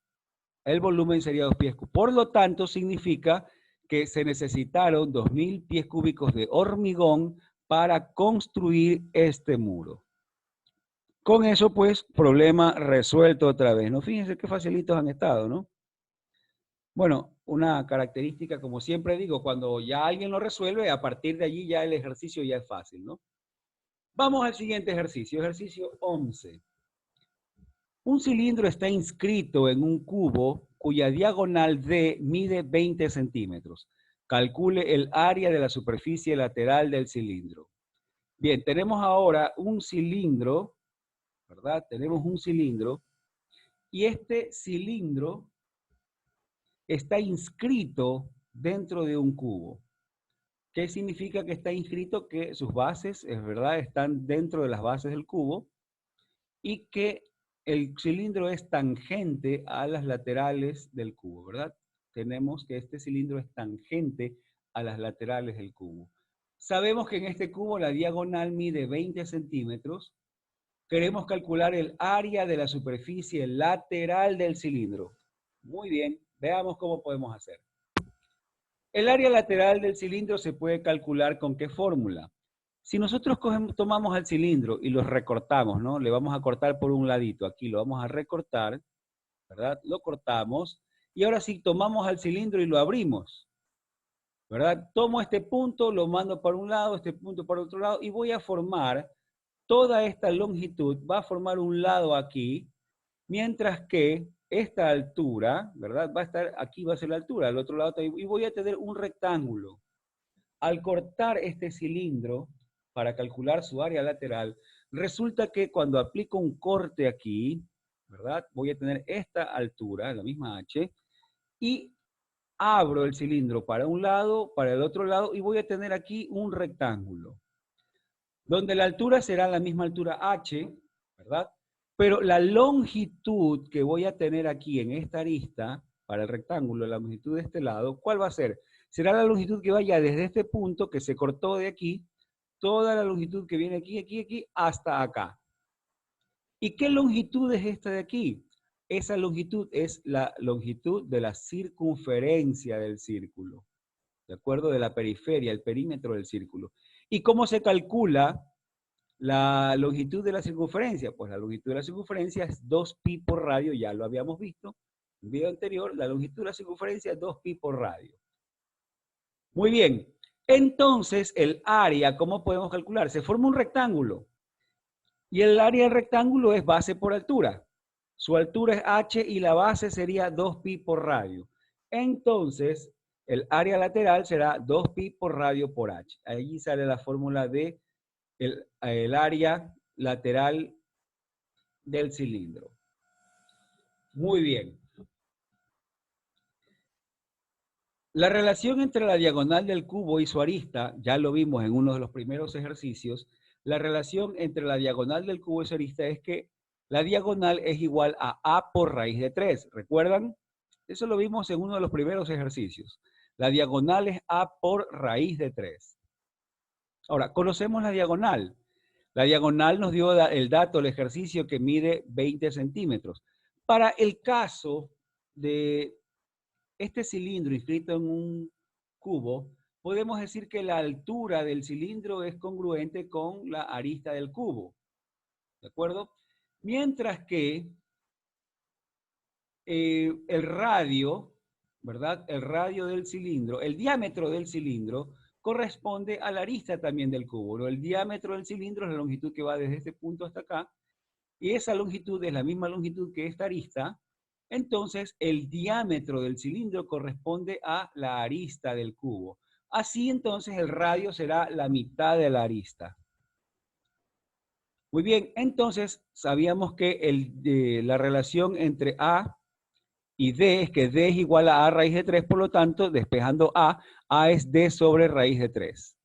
El volumen sería 2 pies cúbicos. Por lo tanto, significa que se necesitaron 2000 pies cúbicos de hormigón para construir este muro. Con eso, pues, problema resuelto otra vez, ¿no? Fíjense qué facilitos han estado, ¿no? Bueno, una característica, como siempre digo, cuando ya alguien lo resuelve, a partir de allí ya el ejercicio ya es fácil, ¿no? Vamos al siguiente ejercicio, ejercicio 11. Un cilindro está inscrito en un cubo cuya diagonal D mide 20 centímetros. Calcule el área de la superficie lateral del cilindro. Bien, tenemos ahora un cilindro, ¿verdad? Tenemos un cilindro y este cilindro está inscrito dentro de un cubo. ¿Qué significa que está inscrito? Que sus bases, es verdad, están dentro de las bases del cubo y que el cilindro es tangente a las laterales del cubo, ¿verdad? Tenemos que este cilindro es tangente a las laterales del cubo. Sabemos que en este cubo la diagonal mide 20 centímetros. Queremos calcular el área de la superficie lateral del cilindro. Muy bien, veamos cómo podemos hacer. El área lateral del cilindro se puede calcular con qué fórmula. Si nosotros tomamos al cilindro y lo recortamos, ¿no? Le vamos a cortar por un ladito, aquí lo vamos a recortar, ¿verdad? Lo cortamos y ahora sí tomamos al cilindro y lo abrimos, ¿verdad? Tomo este punto, lo mando para un lado, este punto para otro lado y voy a formar toda esta longitud, va a formar un lado aquí, mientras que esta altura, ¿verdad? Va a estar, aquí va a ser la altura, al otro lado, y voy a tener un rectángulo. Al cortar este cilindro, para calcular su área lateral, resulta que cuando aplico un corte aquí, ¿verdad? Voy a tener esta altura, la misma h, y abro el cilindro para un lado, para el otro lado, y voy a tener aquí un rectángulo, donde la altura será la misma altura h, ¿verdad? Pero la longitud que voy a tener aquí en esta arista, para el rectángulo, la longitud de este lado, ¿cuál va a ser? Será la longitud que vaya desde este punto que se cortó de aquí, toda la longitud que viene aquí, aquí, aquí, hasta acá. ¿Y qué longitud es esta de aquí? Esa longitud es la longitud de la circunferencia del círculo, ¿de acuerdo? De la periferia, el perímetro del círculo. ¿Y cómo se calcula la longitud de la circunferencia? Pues la longitud de la circunferencia es 2pi por radio, ya lo habíamos visto en el video anterior, la longitud de la circunferencia es 2pi por radio. Muy bien, entonces el área, ¿cómo podemos calcular? Se forma un rectángulo y el área del rectángulo es base por altura. Su altura es h y la base sería 2pi por radio. Entonces, el área lateral será 2pi por radio por h. Allí sale la fórmula de el área lateral del cilindro. Muy bien. La relación entre la diagonal del cubo y su arista, ya lo vimos en uno de los primeros ejercicios, la relación entre la diagonal del cubo y su arista es que la diagonal es igual a por raíz de 3. ¿Recuerdan? Eso lo vimos en uno de los primeros ejercicios. La diagonal es a por raíz de 3. Ahora, conocemos la diagonal. La diagonal nos dio el dato, el ejercicio que mide 20 centímetros. Para el caso de este cilindro inscrito en un cubo, podemos decir que la altura del cilindro es congruente con la arista del cubo. ¿De acuerdo? Mientras que el radio, ¿verdad? El radio del cilindro, el diámetro del cilindro corresponde a la arista también del cubo, ¿no? El diámetro del cilindro es la longitud que va desde este punto hasta acá, y esa longitud es la misma longitud que esta arista. Entonces, el diámetro del cilindro corresponde a la arista del cubo. Así, entonces, el radio será la mitad de la arista. Muy bien, entonces, sabíamos que la relación entre A y D es que D es igual a raíz de 3, por lo tanto, despejando A es D sobre raíz de 3.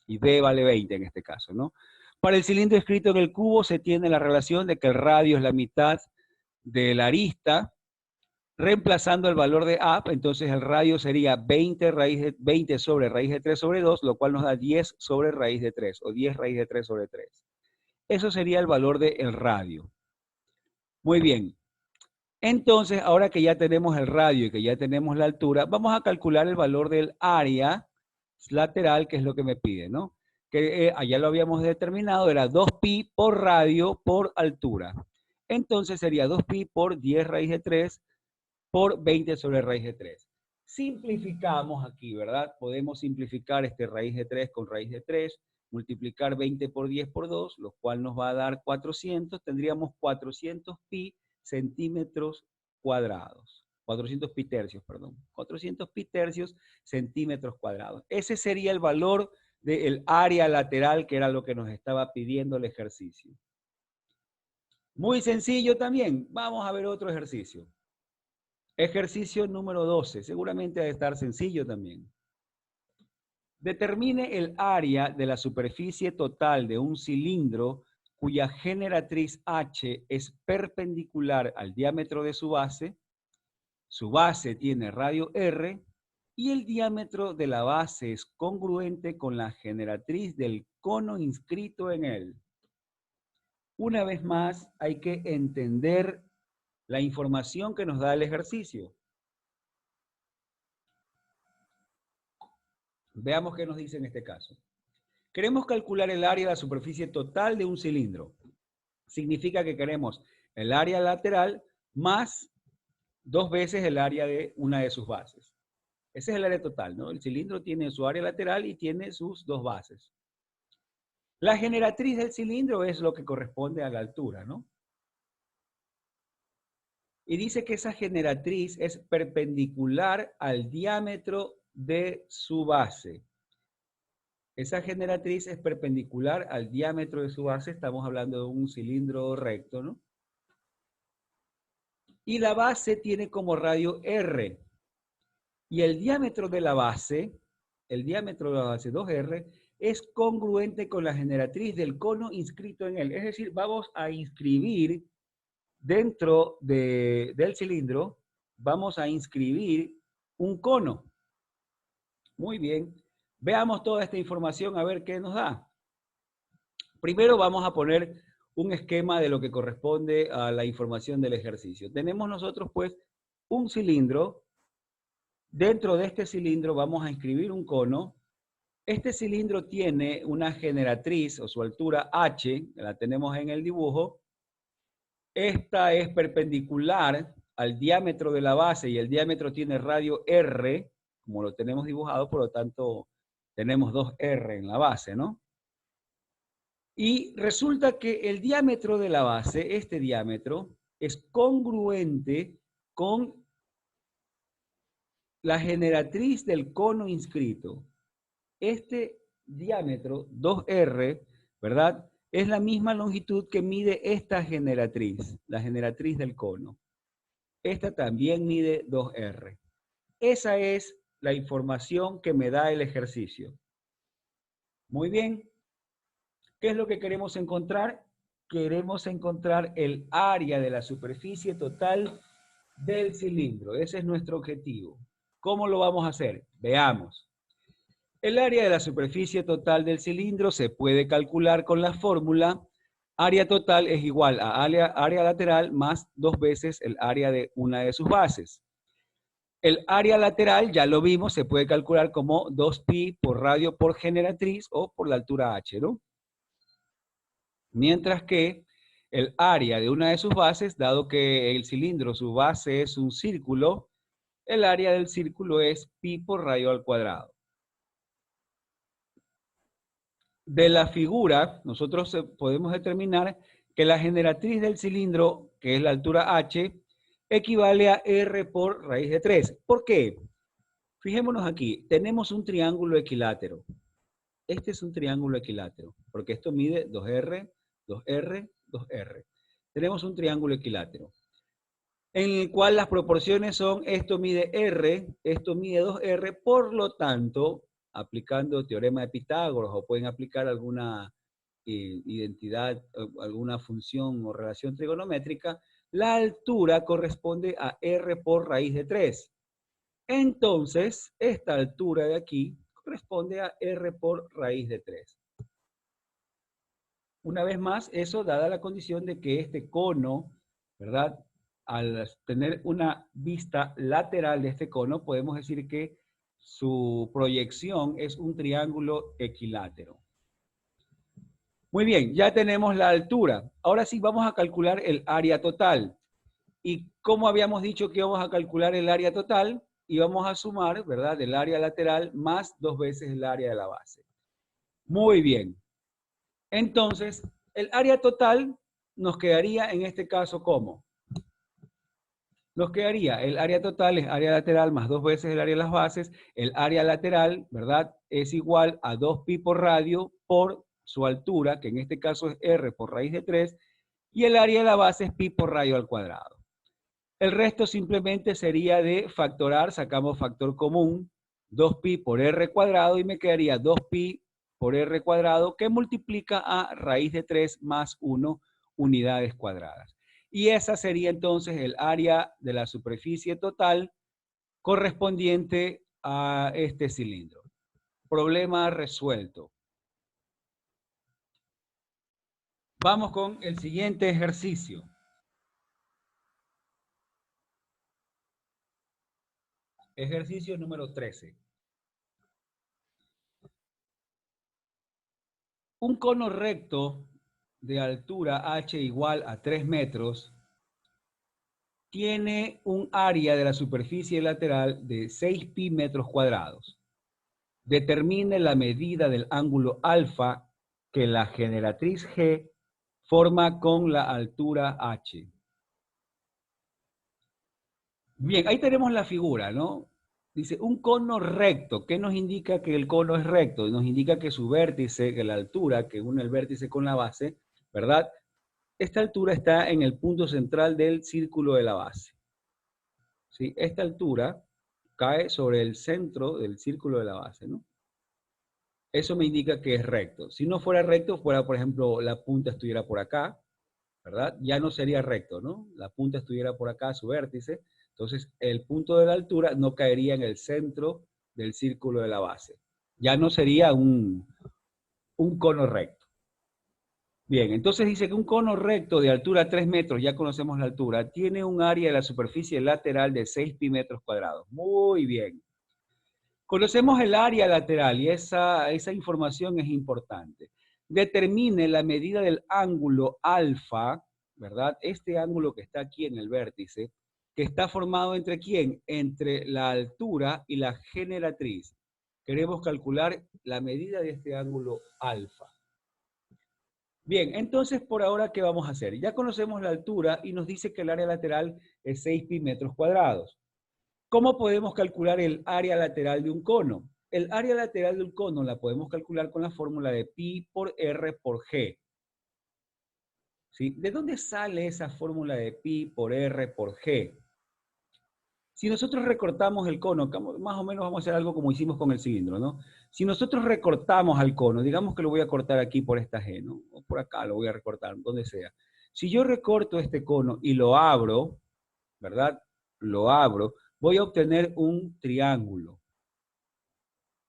Y D vale 20 en este caso, ¿no? Para el cilindro escrito en el cubo se tiene la relación de que el radio es la mitad de la arista, reemplazando el valor de A, entonces el radio sería 20 sobre raíz de 3 sobre 2, lo cual nos da 10 sobre raíz de 3, o 10 raíz de 3 sobre 3. Eso sería el valor del radio. Muy bien. Entonces, ahora que ya tenemos el radio y que ya tenemos la altura, vamos a calcular el valor del área lateral, que es lo que me pide, ¿no? Que allá lo habíamos determinado, era 2pi por radio por altura. Entonces sería 2pi por 10 raíz de 3 por 20 sobre raíz de 3. Simplificamos aquí, ¿verdad? Podemos simplificar este raíz de 3 con raíz de 3, multiplicar 20 por 10 por 2, lo cual nos va a dar 400. Tendríamos 400 pi centímetros cuadrados. 400 pi tercios, perdón. 400 pi tercios centímetros cuadrados. Ese sería el valor del área lateral, que era lo que nos estaba pidiendo el ejercicio. Muy sencillo también. Vamos a ver otro ejercicio. Ejercicio número 12. Seguramente ha de estar sencillo también. Determine el área de la superficie total de un cilindro cuya generatriz H es perpendicular al diámetro de su base tiene radio R, y el diámetro de la base es congruente con la generatriz del cono inscrito en él. Una vez más, hay que entender la información que nos da el ejercicio. Veamos qué nos dice en este caso. Queremos calcular el área de la superficie total de un cilindro. Significa que queremos el área lateral más 2 veces el área de una de sus bases. Ese es el área total, ¿no? El cilindro tiene su área lateral y tiene sus 2 bases. La generatriz del cilindro es lo que corresponde a la altura, ¿no? Y dice que esa generatriz es perpendicular al diámetro de su base. Esa generatriz es perpendicular al diámetro de su base. Estamos hablando de un cilindro recto, ¿no? Y la base tiene como radio R. Y el diámetro de la base, 2R, es congruente con la generatriz del cono inscrito en él. Es decir, vamos a inscribir dentro del cilindro, vamos a inscribir un cono. Muy bien. Veamos toda esta información a ver qué nos da. Primero vamos a poner un esquema de lo que corresponde a la información del ejercicio. Tenemos nosotros pues un cilindro. Dentro de este cilindro vamos a inscribir un cono. Este cilindro tiene una generatriz o su altura H, la tenemos en el dibujo. Esta es perpendicular al diámetro de la base y el diámetro tiene radio R, como lo tenemos dibujado, por lo tanto tenemos 2R en la base, ¿no? Y resulta que el diámetro de la base, este diámetro, es congruente con la generatriz del cono inscrito. Este diámetro, 2R, ¿verdad? Es la misma longitud que mide esta generatriz, la generatriz del cono. esta también mide 2R. Esa es la información que me da el ejercicio. Muy bien. ¿Qué es lo que queremos encontrar? Queremos encontrar el área de la superficie total del cilindro. Ese es nuestro objetivo. ¿Cómo lo vamos a hacer? Veamos. El área de la superficie total del cilindro se puede calcular con la fórmula área total es igual a área lateral más 2 veces el área de una de sus bases. El área lateral, ya lo vimos, se puede calcular como 2pi por radio por generatriz o por la altura h, ¿no? Mientras que el área de una de sus bases, dado que el cilindro, su base es un círculo, el área del círculo es pi por radio al cuadrado. De la figura, nosotros podemos determinar que la generatriz del cilindro, que es la altura h, equivale a r por raíz de 3. ¿Por qué? Fijémonos aquí, tenemos un triángulo equilátero. Este es un triángulo equilátero, porque esto mide 2R, 2R, 2R. Tenemos un triángulo equilátero, en el cual las proporciones son, esto mide R, esto mide 2R, por lo tanto, aplicando teorema de Pitágoras, o pueden aplicar alguna identidad, alguna función o relación trigonométrica, la altura corresponde a R por raíz de 3. Entonces, esta altura de aquí corresponde a R por raíz de 3. Una vez más, eso dada la condición de que este cono, ¿verdad? Al tener una vista lateral de este cono, podemos decir que su proyección es un triángulo equilátero. Muy bien, ya tenemos la altura. Ahora sí vamos a calcular el área total. ¿Y cómo habíamos dicho que íbamos a calcular el área total? Íbamos a sumar, ¿verdad? El área lateral más 2 veces el área de la base. Muy bien. Entonces, el área total nos quedaría en este caso ¿cómo? Nos quedaría el área total es área lateral más 2 veces el área de las bases. El área lateral, ¿verdad? Es igual a 2pi por radio por su altura, que en este caso es r por raíz de 3, y el área de la base es pi por radio al cuadrado. El resto simplemente sería de factorar, sacamos factor común, 2pi por r cuadrado, y me quedaría 2pi por r cuadrado, que multiplica a raíz de 3 más 1 unidades cuadradas. Y esa sería entonces el área de la superficie total correspondiente a este cilindro. Problema resuelto. Vamos con el siguiente ejercicio. Ejercicio número 13. Un cono recto de altura h igual a 3 metros tiene un área de la superficie lateral de 6pi metros cuadrados. Determine la medida del ángulo alfa que la generatriz G forma con la altura h. Bien, ahí tenemos la figura, ¿no? Dice, un cono recto. ¿Qué nos indica que el cono es recto? Nos indica que su vértice, que la altura que une el vértice con la base, ¿verdad? Esta altura está en el punto central del círculo de la base. ¿Sí? Esta altura cae sobre el centro del círculo de la base, ¿no? Eso me indica que es recto. Si no fuera recto, fuera, por ejemplo, la punta estuviera por acá, ¿verdad? Ya no sería recto, ¿no? La punta estuviera por acá, su vértice. Entonces, el punto de la altura no caería en el centro del círculo de la base. Ya no sería un cono recto. Bien, entonces dice que un cono recto de altura 3 metros, ya conocemos la altura, tiene un área de la superficie lateral de 6 pi metros cuadrados. Muy bien. Conocemos el área lateral y esa información es importante. Determine la medida del ángulo alfa, ¿verdad? Este ángulo que está aquí en el vértice, que está formado entre ¿quién? Entre la altura y la generatriz. Queremos calcular la medida de este ángulo alfa. Bien, entonces por ahora, ¿qué vamos a hacer? Ya conocemos la altura y nos dice que el área lateral es 6 pi metros cuadrados. ¿Cómo podemos calcular el área lateral de un cono? El área lateral de un cono la podemos calcular con la fórmula de pi por r por g. ¿Sí? ¿De dónde sale esa fórmula de pi por r por g? Si nosotros recortamos el cono, más o menos vamos a hacer algo como hicimos con el cilindro, ¿no? Si nosotros recortamos al cono, digamos que lo voy a cortar aquí por esta G, ¿no? O por acá lo voy a recortar, donde sea. Si yo recorto este cono y lo abro, ¿verdad? Lo abro, voy a obtener un triángulo.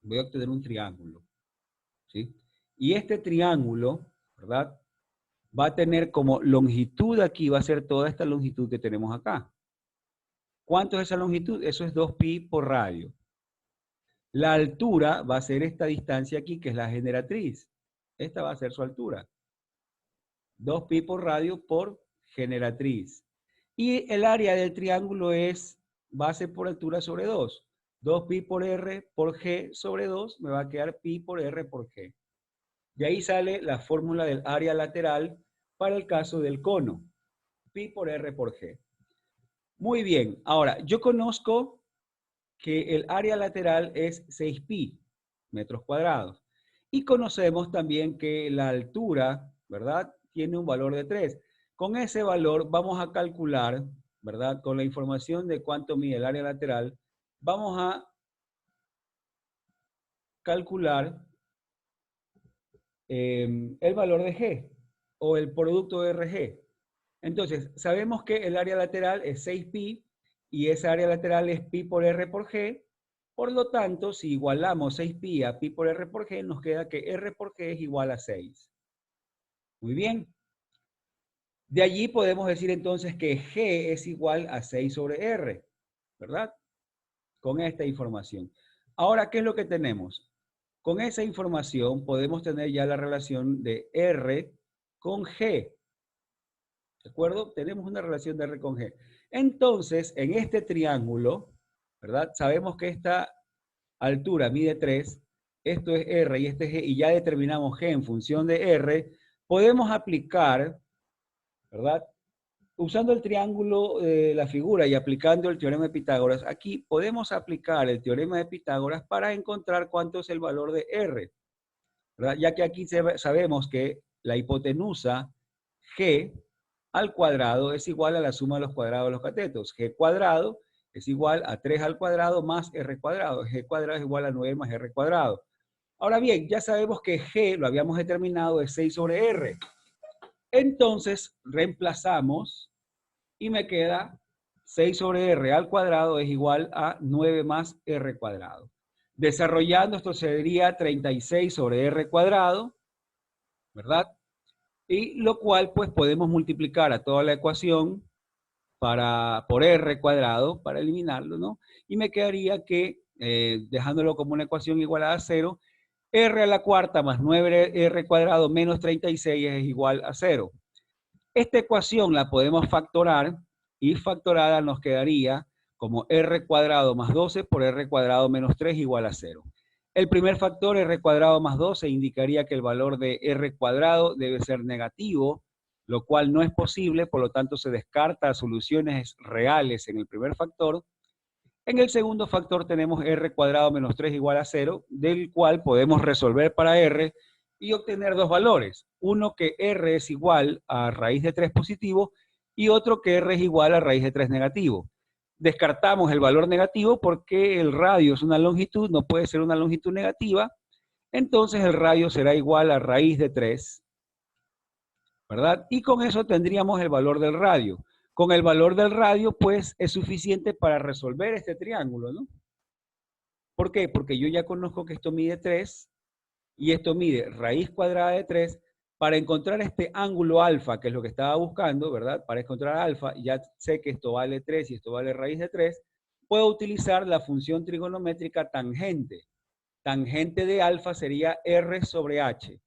Voy a obtener un triángulo, ¿sí? Y este triángulo, ¿verdad? Va a tener como longitud aquí, va a ser toda esta longitud que tenemos acá. ¿Cuánto es esa longitud? Eso es 2pi por radio. La altura va a ser esta distancia aquí, que es la generatriz. Esta va a ser su altura. 2pi por radio por generatriz. Y el área del triángulo es base por altura sobre 2. 2pi por r por g sobre 2 me va a quedar pi por r por g. De ahí sale la fórmula del área lateral para el caso del cono. Pi por r por g. Muy bien. Ahora, yo conozco que el área lateral es 6pi metros cuadrados. Y conocemos también que la altura, ¿verdad? Tiene un valor de 3. Con ese valor vamos a calcular, ¿verdad? Con la información de cuánto mide el área lateral, vamos a calcular el valor de G o el producto de RG. Entonces, sabemos que el área lateral es 6pi y esa área lateral es pi por r por g. Por lo tanto, si igualamos 6pi a pi por r por g, nos queda que r por g es igual a 6. Muy bien. De allí podemos decir entonces que g es igual a 6 sobre r, ¿verdad? Con esta información. Ahora, ¿qué es lo que tenemos? Con esa información podemos tener ya la relación de r con g. ¿De acuerdo? Tenemos una relación de R con G. Entonces, en este triángulo, ¿verdad? Sabemos que esta altura mide 3, esto es R y este es G, y ya determinamos G en función de R, podemos aplicar, ¿verdad? Usando el triángulo de la figura y aplicando el teorema de Pitágoras, aquí podemos aplicar el teorema de Pitágoras para encontrar cuánto es el valor de R, ¿verdad? Ya que aquí sabemos que la hipotenusa G al cuadrado es igual a la suma de los cuadrados de los catetos. G cuadrado es igual a 3 al cuadrado más R cuadrado. G cuadrado es igual a 9 más R cuadrado. Ahora bien, ya sabemos que G lo habíamos determinado de 6 sobre R. Entonces, reemplazamos y me queda 6 sobre R al cuadrado es igual a 9 más R cuadrado. Desarrollando esto sería 36 sobre R cuadrado, ¿verdad? Y lo cual pues podemos multiplicar a toda la ecuación por r cuadrado para eliminarlo, ¿no? Y me quedaría que, dejándolo como una ecuación igualada a 0, r a la cuarta más 9r cuadrado menos 36 es igual a 0. Esta ecuación la podemos factorar y factorada nos quedaría como r cuadrado más 12 por r cuadrado menos 3 igual a 0. El primer factor, r cuadrado más 12, indicaría que el valor de r cuadrado debe ser negativo, lo cual no es posible, por lo tanto se descarta soluciones reales en el primer factor. En el segundo factor tenemos r cuadrado menos 3 igual a 0, del cual podemos resolver para r y obtener dos valores. Uno que r es igual a raíz de 3 positivo y otro que r es igual a raíz de 3 negativo. Descartamos el valor negativo porque el radio es una longitud, no puede ser una longitud negativa, entonces el radio será igual a raíz de 3, ¿verdad? Y con eso tendríamos el valor del radio. Con el valor del radio, pues, es suficiente para resolver este triángulo, ¿no? ¿Por qué? Porque yo ya conozco que esto mide 3 y esto mide raíz cuadrada de 3. Para encontrar este ángulo alfa, que es lo que estaba buscando, ¿verdad? Para encontrar alfa, ya sé que esto vale 3 y esto vale raíz de 3, puedo utilizar la función trigonométrica tangente. Tangente de alfa sería R sobre H,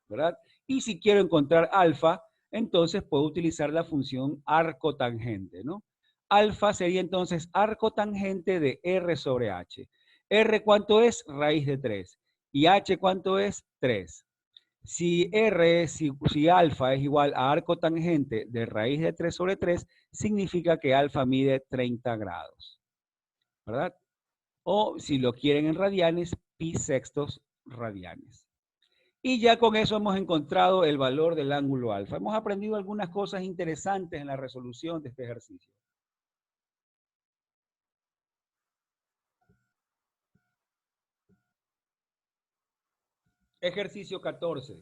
¿verdad? Y si quiero encontrar alfa, entonces puedo utilizar la función arco tangente, ¿no? Alfa sería entonces arco tangente de R sobre H. R, ¿cuánto es? Raíz de 3. ¿Y H cuánto es? 3. Si alfa es igual a arco tangente de raíz de 3 sobre 3, significa que alfa mide 30 grados, ¿verdad? O si lo quieren en radianes, pi sextos radianes. Y ya con eso hemos encontrado el valor del ángulo alfa. Hemos aprendido algunas cosas interesantes en la resolución de este ejercicio. Ejercicio 14.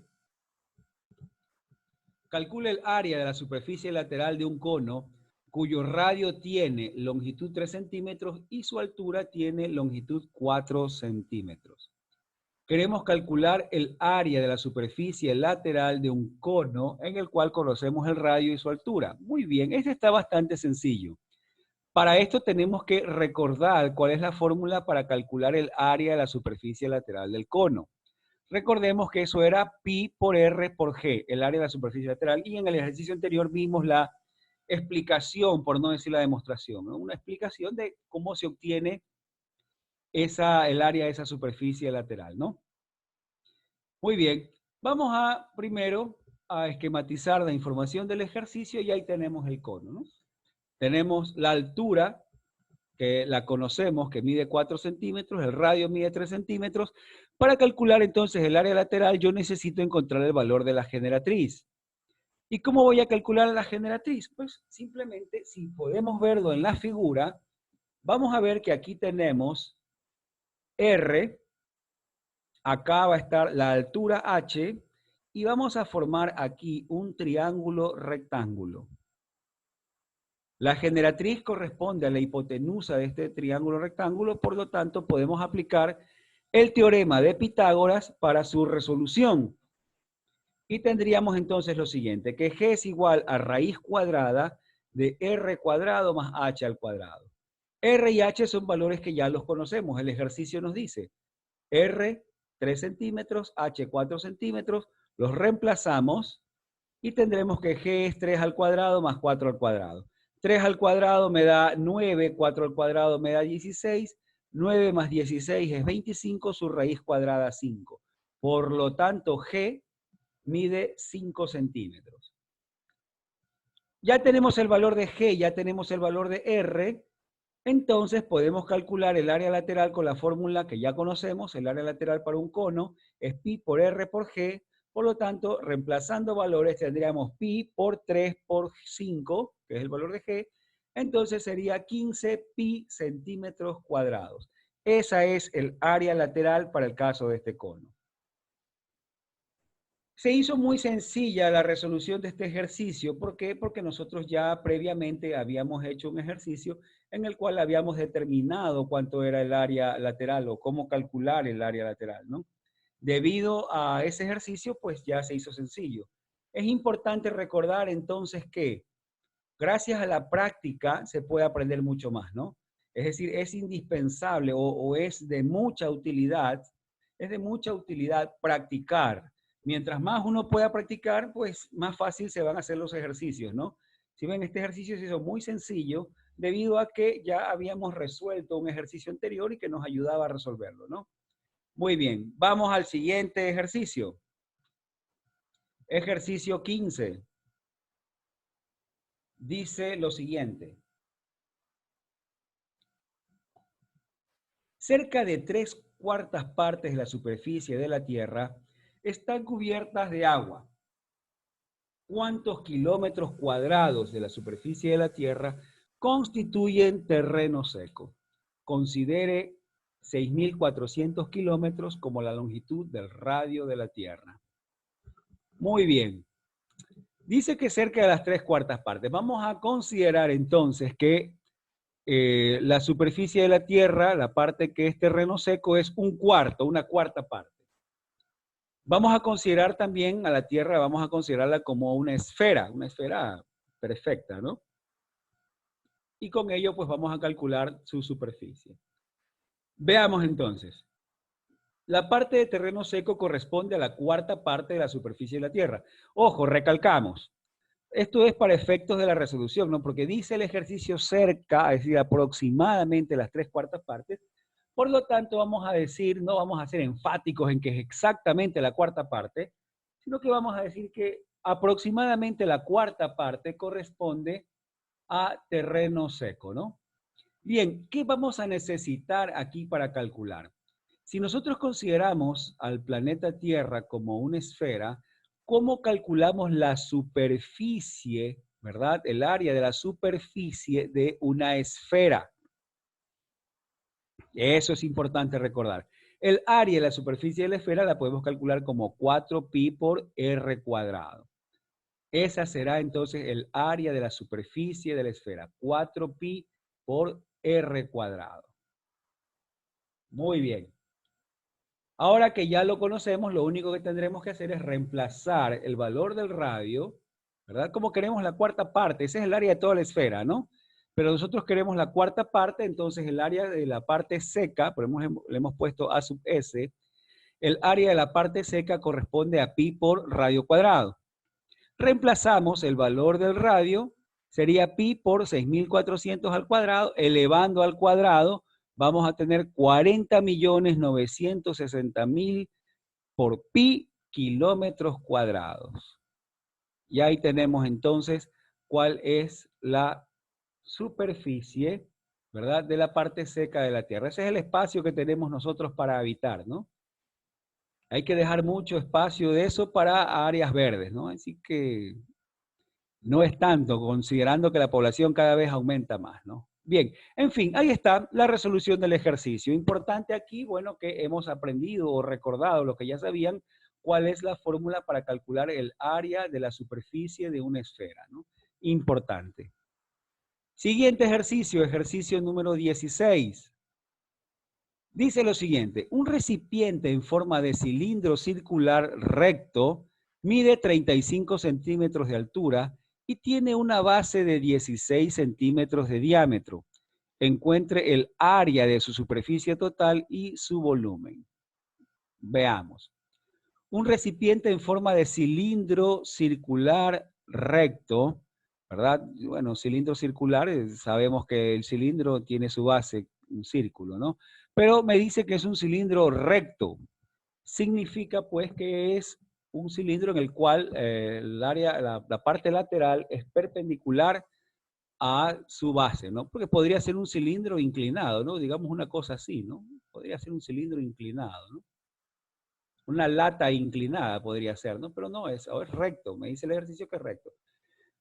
Calcula el área de la superficie lateral de un cono cuyo radio tiene longitud 3 centímetros y su altura tiene longitud 4 centímetros. Queremos calcular el área de la superficie lateral de un cono en el cual conocemos el radio y su altura. Muy bien, este está bastante sencillo. Para esto tenemos que recordar cuál es la fórmula para calcular el área de la superficie lateral del cono. Recordemos que eso era pi por r por g, el área de la superficie lateral, y en el ejercicio anterior vimos la explicación, por no decir la demostración, ¿no? Una explicación de cómo se obtiene el área de esa superficie lateral, ¿no? Muy bien, vamos primero a esquematizar la información del ejercicio y ahí tenemos el cono, ¿no? Tenemos la altura, que la conocemos, que mide 4 centímetros, el radio mide 3 centímetros. Para calcular entonces el área lateral, yo necesito encontrar el valor de la generatriz. ¿Y cómo voy a calcular la generatriz? Pues simplemente, si podemos verlo en la figura, vamos a ver que aquí tenemos R, acá va a estar la altura H, y vamos a formar aquí un triángulo rectángulo. La generatriz corresponde a la hipotenusa de este triángulo rectángulo, por lo tanto podemos aplicar el teorema de Pitágoras para su resolución. Y tendríamos entonces lo siguiente, que G es igual a raíz cuadrada de R cuadrado más H al cuadrado. R y H son valores que ya los conocemos, el ejercicio nos dice R 3 centímetros, H 4 centímetros, los reemplazamos y tendremos que G es 3 al cuadrado más 4 al cuadrado. 3 al cuadrado me da 9, 4 al cuadrado me da 16, 9 más 16 es 25, su raíz cuadrada 5. Por lo tanto, G mide 5 centímetros. Ya tenemos el valor de G, ya tenemos el valor de R, entonces podemos calcular el área lateral con la fórmula que ya conocemos. El área lateral para un cono es pi por R por G. Por lo tanto, reemplazando valores tendríamos pi por 3 por 5, que es el valor de G. Entonces sería 15 pi centímetros cuadrados. Esa es el área lateral para el caso de este cono. Se hizo muy sencilla la resolución de este ejercicio. ¿Por qué? Porque nosotros ya previamente habíamos hecho un ejercicio en el cual habíamos determinado cuánto era el área lateral o cómo calcular el área lateral, ¿no? Debido a ese ejercicio, pues ya se hizo sencillo. Es importante recordar entonces que gracias a la práctica se puede aprender mucho más, ¿no? Es decir, es indispensable o es de mucha utilidad practicar. Mientras más uno pueda practicar, pues más fácil se van a hacer los ejercicios, ¿no? Si ven, este ejercicio se hizo muy sencillo debido a que ya habíamos resuelto un ejercicio anterior y que nos ayudaba a resolverlo, ¿no? Muy bien, vamos al siguiente ejercicio. Ejercicio 15. Dice lo siguiente. Cerca de 3/4 partes de la superficie de la Tierra están cubiertas de agua. ¿Cuántos kilómetros cuadrados de la superficie de la Tierra constituyen terreno seco? Considere 6.400 kilómetros como la longitud del radio de la Tierra. Muy bien. Dice que cerca de las 3/4 partes. Vamos a considerar entonces que la superficie de la Tierra, la parte que es terreno seco, es un cuarto, una cuarta parte. Vamos a considerar también a la Tierra, vamos a considerarla como una esfera perfecta, ¿no? Y con ello, pues vamos a calcular su superficie. Veamos entonces. La parte de terreno seco corresponde a la cuarta parte de la superficie de la Tierra. Ojo, recalcamos. Esto es para efectos de la resolución, ¿no? Porque dice el ejercicio cerca, es decir, aproximadamente las 3/4 partes. Por lo tanto, vamos a decir, no vamos a ser enfáticos en que es exactamente la cuarta parte, sino que vamos a decir que aproximadamente la cuarta parte corresponde a terreno seco, ¿no? Bien, ¿qué vamos a necesitar aquí para calcular? Si nosotros consideramos al planeta Tierra como una esfera, ¿cómo calculamos la superficie, verdad? El área de la superficie de una esfera. Eso es importante recordar. El área de la superficie de la esfera la podemos calcular como 4pi por r cuadrado. Esa será entonces el área de la superficie de la esfera, 4pi por r cuadrado. Muy bien. Ahora que ya lo conocemos, lo único que tendremos que hacer es reemplazar el valor del radio, ¿verdad? Como queremos la cuarta parte, ese es el área de toda la esfera, ¿no? Pero nosotros queremos la cuarta parte, entonces el área de la parte seca, le hemos puesto A sub S, el área de la parte seca corresponde a pi por radio cuadrado. Reemplazamos el valor del radio, sería pi por 6.400 al cuadrado, elevando al cuadrado, vamos a tener 40.960.000 por pi kilómetros cuadrados. Y ahí tenemos entonces cuál es la superficie, ¿verdad?, de la parte seca de la Tierra. Ese es el espacio que tenemos nosotros para habitar, ¿no? Hay que dejar mucho espacio de eso para áreas verdes, ¿no? Así que no es tanto, considerando que la población cada vez aumenta más, ¿no? Bien, en fin, ahí está la resolución del ejercicio. Importante aquí, bueno, que hemos aprendido o recordado lo que ya sabían, cuál es la fórmula para calcular el área de la superficie de una esfera, ¿no? Importante. Siguiente ejercicio, ejercicio número 16. Dice lo siguiente, un recipiente en forma de cilindro circular recto mide 35 centímetros de altura y tiene una base de 16 centímetros de diámetro. Encuentre el área de su superficie total y su volumen. Veamos. Un recipiente en forma de cilindro circular recto, ¿verdad? Bueno, cilindro circular, sabemos que el cilindro tiene su base, un círculo, ¿no? Pero me dice que es un cilindro recto. Significa pues que es un cilindro en el cual la parte lateral es perpendicular a su base, ¿no? Porque podría ser un cilindro inclinado, ¿no? Digamos una cosa así, ¿no? Podría ser un cilindro inclinado, ¿no? Una lata inclinada podría ser, ¿no? Pero no, es recto, me dice el ejercicio que es recto.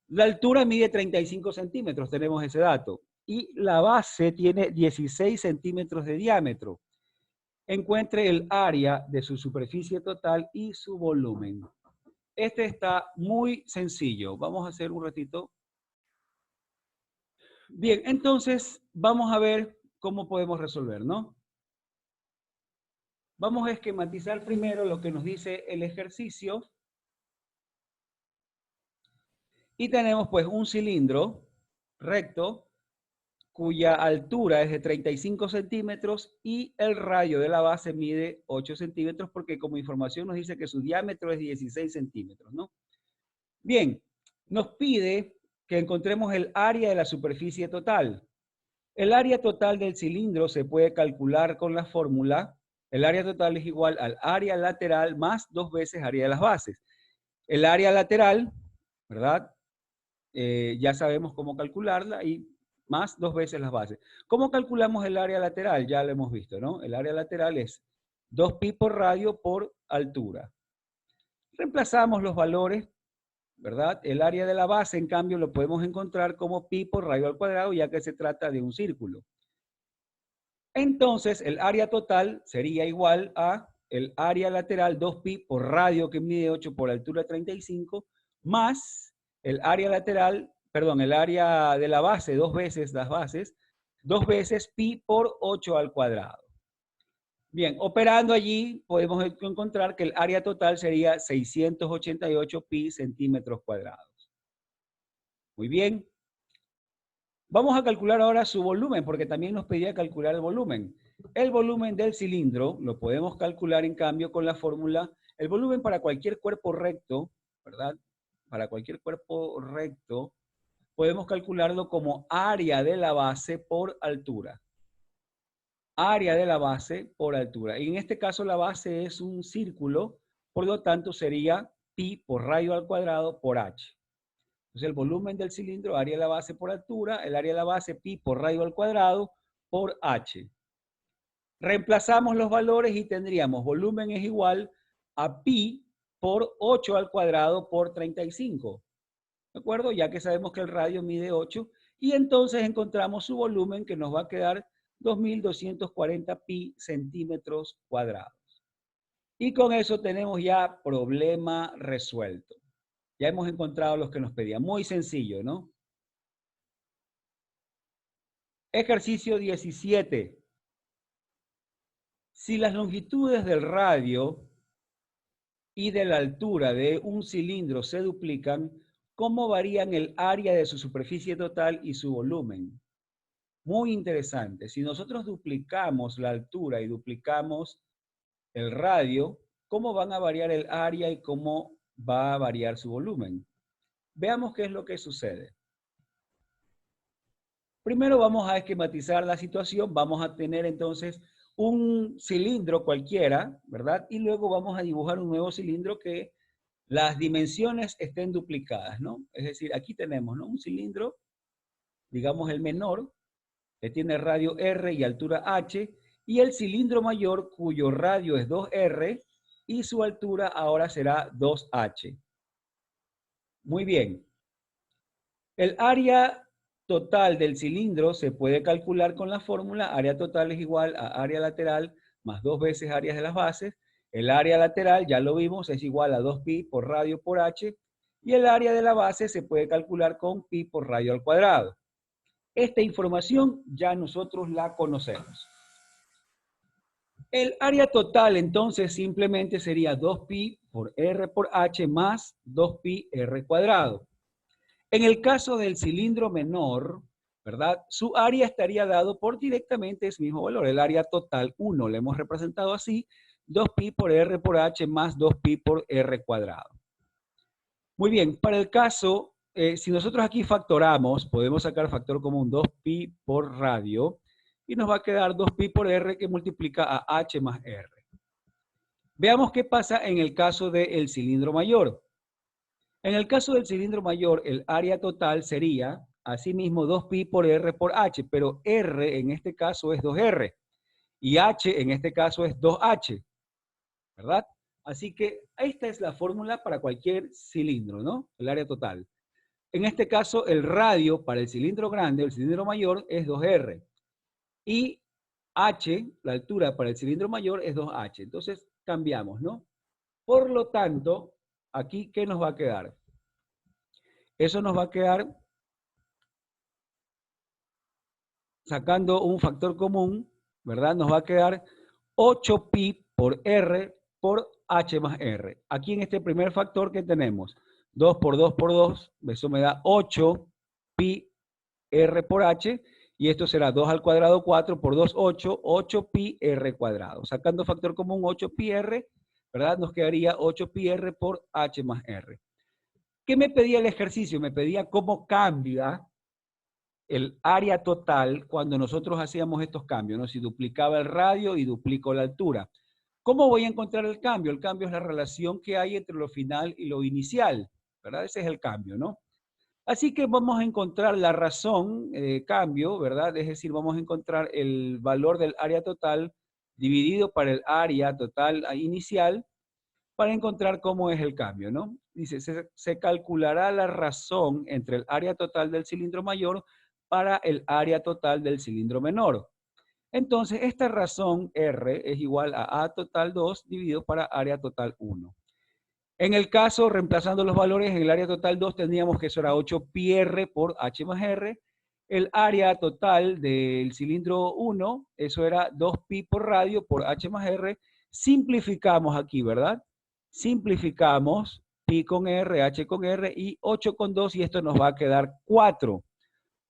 La altura mide 35 centímetros, tenemos ese dato. Y la base tiene 16 centímetros de diámetro. Encuentre el área de su superficie total y su volumen. Este está muy sencillo. Vamos a hacer un ratito. Bien, entonces vamos a ver cómo podemos resolver, ¿no? Vamos a esquematizar primero lo que nos dice el ejercicio. Y tenemos pues un cilindro recto cuya altura es de 35 centímetros y el radio de la base mide 8 centímetros porque como información nos dice que su diámetro es 16 centímetros, ¿no? Bien, nos pide que encontremos el área de la superficie total. El área total del cilindro se puede calcular con la fórmula. El área total es igual al área lateral más 2 veces área de las bases. El área lateral, ¿verdad? Ya sabemos cómo calcularla y más 2 veces las bases. ¿Cómo calculamos el área lateral? Ya lo hemos visto, ¿no? El área lateral es 2pi por radio por altura. Reemplazamos los valores, ¿verdad? El área de la base, en cambio, lo podemos encontrar como pi por radio al cuadrado, ya que se trata de un círculo. Entonces, el área total sería igual a el área lateral 2pi por radio, que mide 8 por altura 35, más el área lateral, perdón, el área de la base, 2 veces las bases, 2 veces pi por 8 al cuadrado. Bien, operando allí podemos encontrar que el área total sería 688 pi centímetros cuadrados. Muy bien. Vamos a calcular ahora su volumen, porque también nos pedía calcular el volumen. El volumen del cilindro lo podemos calcular en cambio con la fórmula, el volumen para cualquier cuerpo recto, ¿verdad? Para cualquier cuerpo recto, podemos calcularlo como área de la base por altura. Área de la base por altura. Y en este caso la base es un círculo, por lo tanto sería pi por radio al cuadrado por h. Entonces el volumen del cilindro, área de la base por altura, el área de la base pi por radio al cuadrado por h. Reemplazamos los valores y tendríamos volumen es igual a pi por 8 al cuadrado por 35. ¿De acuerdo? Ya que sabemos que el radio mide 8. Y entonces encontramos su volumen que nos va a quedar 2.240 pi centímetros cuadrados. Y con eso tenemos ya problema resuelto. Ya hemos encontrado los que nos pedían. Muy sencillo, ¿no? Ejercicio 17. Si las longitudes del radio y de la altura de un cilindro se duplican, ¿cómo varían el área de su superficie total y su volumen? Muy interesante. Si nosotros duplicamos la altura y duplicamos el radio, ¿cómo van a variar el área y cómo va a variar su volumen? Veamos qué es lo que sucede. Primero vamos a esquematizar la situación. Vamos a tener entonces un cilindro cualquiera, ¿verdad? Y luego vamos a dibujar un nuevo cilindro que las dimensiones estén duplicadas, ¿no? Es decir, aquí tenemos, ¿no?, un cilindro, digamos el menor, que tiene radio R y altura H, y el cilindro mayor cuyo radio es 2R y su altura ahora será 2H. Muy bien. El área total del cilindro se puede calcular con la fórmula. Área total es igual a área lateral más 2 veces áreas de las bases. El área lateral, ya lo vimos, es igual a 2pi por radio por H. Y el área de la base se puede calcular con pi por radio al cuadrado. Esta información ya nosotros la conocemos. El área total entonces simplemente sería 2pi por r por h más 2pi r cuadrado. En el caso del cilindro menor, ¿verdad?, su área estaría dado por directamente ese mismo valor, el área total 1. Le hemos representado así, 2pi por r por h más 2pi por r cuadrado. Muy bien, para el caso, si nosotros aquí factoramos, podemos sacar factor común 2pi por radio y nos va a quedar 2pi por r que multiplica a h más r. Veamos qué pasa en el caso del cilindro mayor. En el caso del cilindro mayor, el área total sería, asimismo, 2pi por r por h, pero r en este caso es 2r y h en este caso es 2h, ¿verdad? Así que esta es la fórmula para cualquier cilindro, ¿no? El área total. En este caso, el radio para el cilindro grande, el cilindro mayor, es 2r. Y h, la altura para el cilindro mayor, es 2h. Entonces, cambiamos, ¿no? Por lo tanto, aquí, ¿qué nos va a quedar? Eso nos va a quedar sacando un factor común, ¿verdad? Nos va a quedar 8pi por r por h más r. Aquí en este primer factor que tenemos, 2 por 2 por 2, eso me da 8pi r por h, y esto será 2 al cuadrado, 4 por 2, 8, 8pi r cuadrado. Sacando factor común 8pi r, ¿verdad? Nos quedaría 8pi r por h más r. ¿Qué me pedía el ejercicio? Me pedía cómo cambia el área total cuando nosotros hacíamos estos cambios, ¿no? Si duplicaba el radio y duplico la altura. ¿Cómo voy a encontrar el cambio? El cambio es la relación que hay entre lo final y lo inicial, ¿verdad? Ese es el cambio, ¿no? Así que vamos a encontrar la razón cambio, ¿verdad? Es decir, vamos a encontrar el valor del área total dividido para el área total inicial para encontrar cómo es el cambio, ¿no? Dice, se calculará la razón entre el área total del cilindro mayor para el área total del cilindro menor. Entonces, esta razón R es igual a total 2 dividido para área total 1. En el caso, reemplazando los valores, en el área total 2 tendríamos que eso era 8 pi r por h más r. El área total del cilindro 1, eso era 2 pi por radio por h más r. Simplificamos aquí, ¿verdad? Simplificamos pi con r, h con r y 8 con 2 y esto nos va a quedar 4.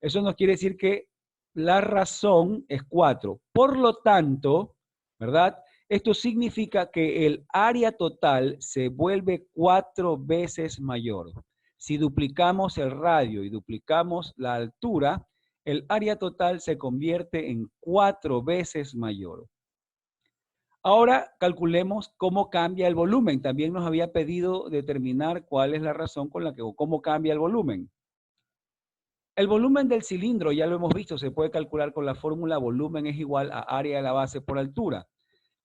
Eso nos quiere decir que la razón es 4. Por lo tanto, ¿verdad? Esto significa que el área total se vuelve 4 veces mayor. Si duplicamos el radio y duplicamos la altura, el área total se convierte en 4 veces mayor. Ahora calculemos cómo cambia el volumen. También nos había pedido determinar cuál es la razón con la que o cómo cambia el volumen. El volumen del cilindro, ya lo hemos visto, se puede calcular con la fórmula volumen es igual a área de la base por altura.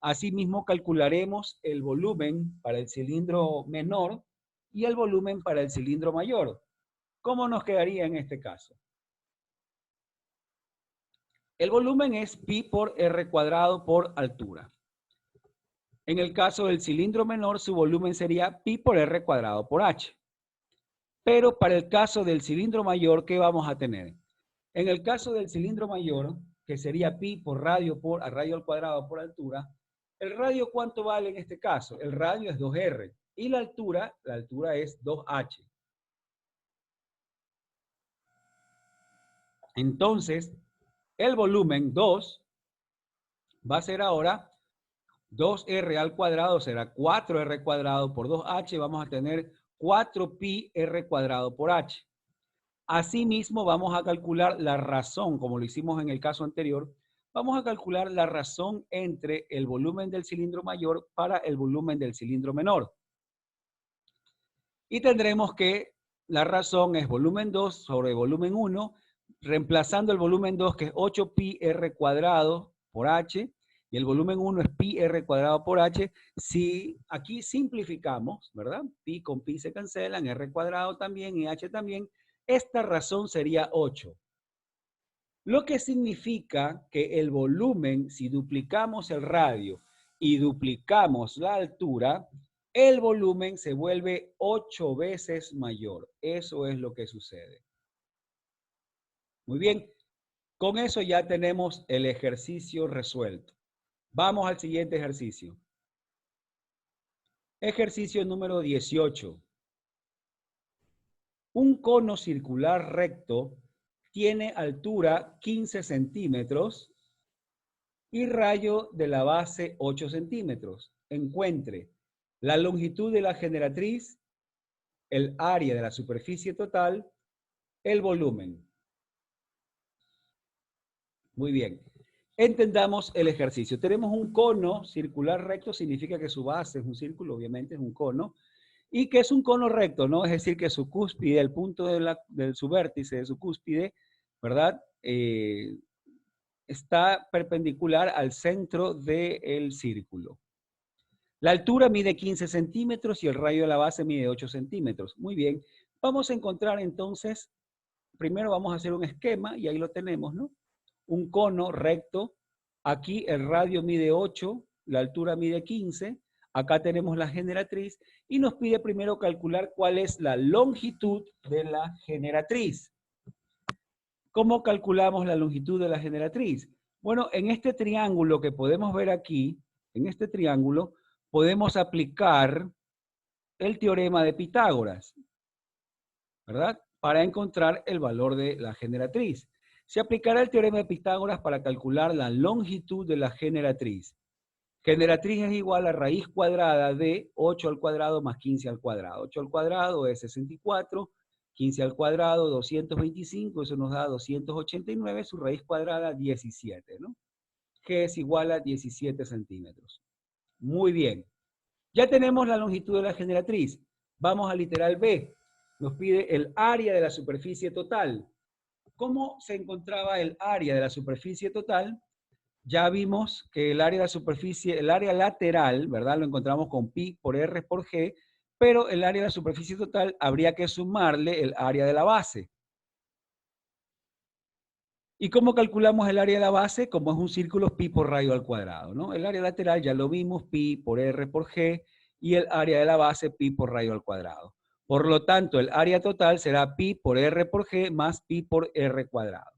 Asimismo, calcularemos el volumen para el cilindro menor y el volumen para el cilindro mayor. ¿Cómo nos quedaría en este caso? El volumen es pi por r cuadrado por altura. En el caso del cilindro menor, su volumen sería pi por r cuadrado por h. Pero para el caso del cilindro mayor, ¿qué vamos a tener? En el caso del cilindro mayor, que sería pi por radio a radio al cuadrado por altura, ¿el radio cuánto vale en este caso? El radio es 2r y la altura es 2h. Entonces, el volumen 2 va a ser ahora 2r al cuadrado, será 4r cuadrado por 2h, vamos a tener 4pi r cuadrado por h. Asimismo, vamos a calcular la razón, como lo hicimos en el caso anterior, vamos a calcular la razón entre el volumen del cilindro mayor para el volumen del cilindro menor. Y tendremos que la razón es volumen 2 sobre volumen 1, reemplazando el volumen 2, que es 8pi r cuadrado por h, y el volumen 1 es pi r cuadrado por h. Si aquí simplificamos, ¿verdad? Pi con pi se cancelan, r cuadrado también y h también. Esta razón sería 8. Lo que significa que el volumen, si duplicamos el radio y duplicamos la altura, el volumen se vuelve 8 veces mayor. Eso es lo que sucede. Muy bien, con eso ya tenemos el ejercicio resuelto. Vamos al siguiente ejercicio. Ejercicio número 18. Un cono circular recto tiene altura 15 centímetros y radio de la base 8 centímetros. Encuentre la longitud de la generatriz, el área de la superficie total, el volumen. Muy bien. Entendamos el ejercicio. Tenemos un cono circular recto, significa que su base es un círculo, obviamente es un cono, y que es un cono recto, ¿no? Es decir, que su cúspide, el punto de su vértice de su cúspide, ¿verdad? Está perpendicular al centro del círculo. La altura mide 15 centímetros y el radio de la base mide 8 centímetros. Muy bien. Vamos a encontrar entonces, primero vamos a hacer un esquema y ahí lo tenemos, ¿no? Un cono recto. Aquí el radio mide 8, la altura mide 15. Acá tenemos la generatriz y nos pide primero calcular cuál es la longitud de la generatriz. ¿Cómo calculamos la longitud de la generatriz? Bueno, en este triángulo que podemos ver aquí, en este triángulo, podemos aplicar el teorema de Pitágoras, ¿verdad? Para encontrar el valor de la generatriz. Se aplicará el teorema de Pitágoras para calcular la longitud de la generatriz. Generatriz es igual a raíz cuadrada de 8 al cuadrado más 15 al cuadrado. 8 al cuadrado es 64, 15 al cuadrado 225, eso nos da 289, su raíz cuadrada 17, ¿no? Que es igual a 17 centímetros. Muy bien. Ya tenemos la longitud de la generatriz. Vamos al literal B. Nos pide el área de la superficie total. ¿Cómo se encontraba el área de la superficie total? Ya vimos que el área de la superficie, el área lateral, ¿verdad? Lo encontramos con pi por r por g, pero el área de la superficie total habría que sumarle el área de la base. ¿Y cómo calculamos el área de la base? Como es un círculo, pi por radio al cuadrado, ¿no? El área lateral ya lo vimos, pi por r por g, y el área de la base, pi por radio al cuadrado. Por lo tanto, el área total será pi por r por g más pi por r cuadrado.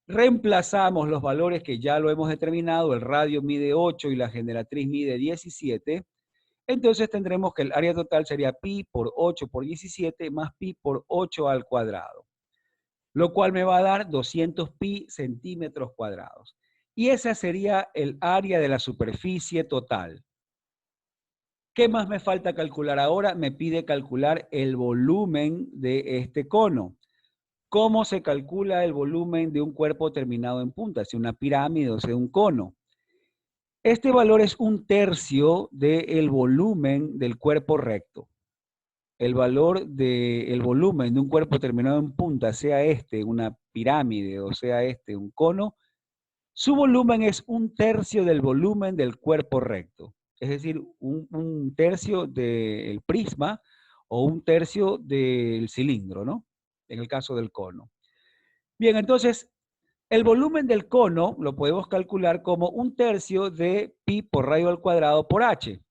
Reemplazamos los valores que ya lo hemos determinado, el radio mide 8 y la generatriz mide 17, entonces tendremos que el área total sería pi por 8 por 17 más pi por 8 al cuadrado, lo cual me va a dar 200 pi centímetros cuadrados. Y esa sería el área de la superficie total. ¿Qué más me falta calcular ahora? Me pide calcular el volumen de este cono. ¿Cómo se calcula el volumen de un cuerpo terminado en punta? Sea una pirámide o sea un cono. Este valor es 1/3 del volumen del cuerpo recto. El valor del volumen de un cuerpo terminado en punta, sea este una pirámide o sea este un cono, su volumen es 1/3 del volumen del cuerpo recto. Es decir, un tercio del prisma o 1/3 del cilindro, ¿no? En el caso del cono. Bien, entonces, El volumen del cono lo podemos calcular como 1/3 de pi por radio al cuadrado por h.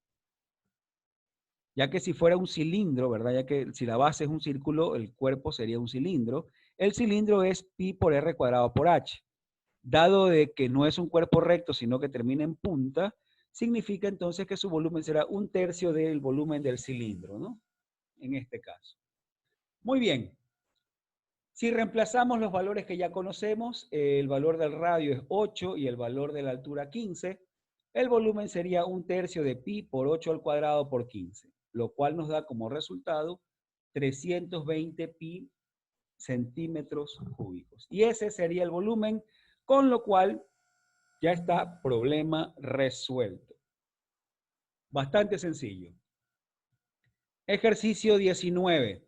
Ya que si fuera un cilindro, ¿verdad? Ya que si la base es un círculo, el cuerpo sería un cilindro. El cilindro es pi por r cuadrado por h. Dado de que no es un cuerpo recto, sino que termina en punta, significa entonces que su volumen será 1/3 del volumen del cilindro, ¿no? En este caso. Muy bien. Si reemplazamos los valores que ya conocemos, el valor del radio es 8 y el valor de la altura 15, el volumen sería 1/3 de pi por 8 al cuadrado por 15, lo cual nos da como resultado 320 pi centímetros cúbicos. Y ese sería el volumen, con lo cual ya está problema resuelto. Bastante sencillo. Ejercicio 19.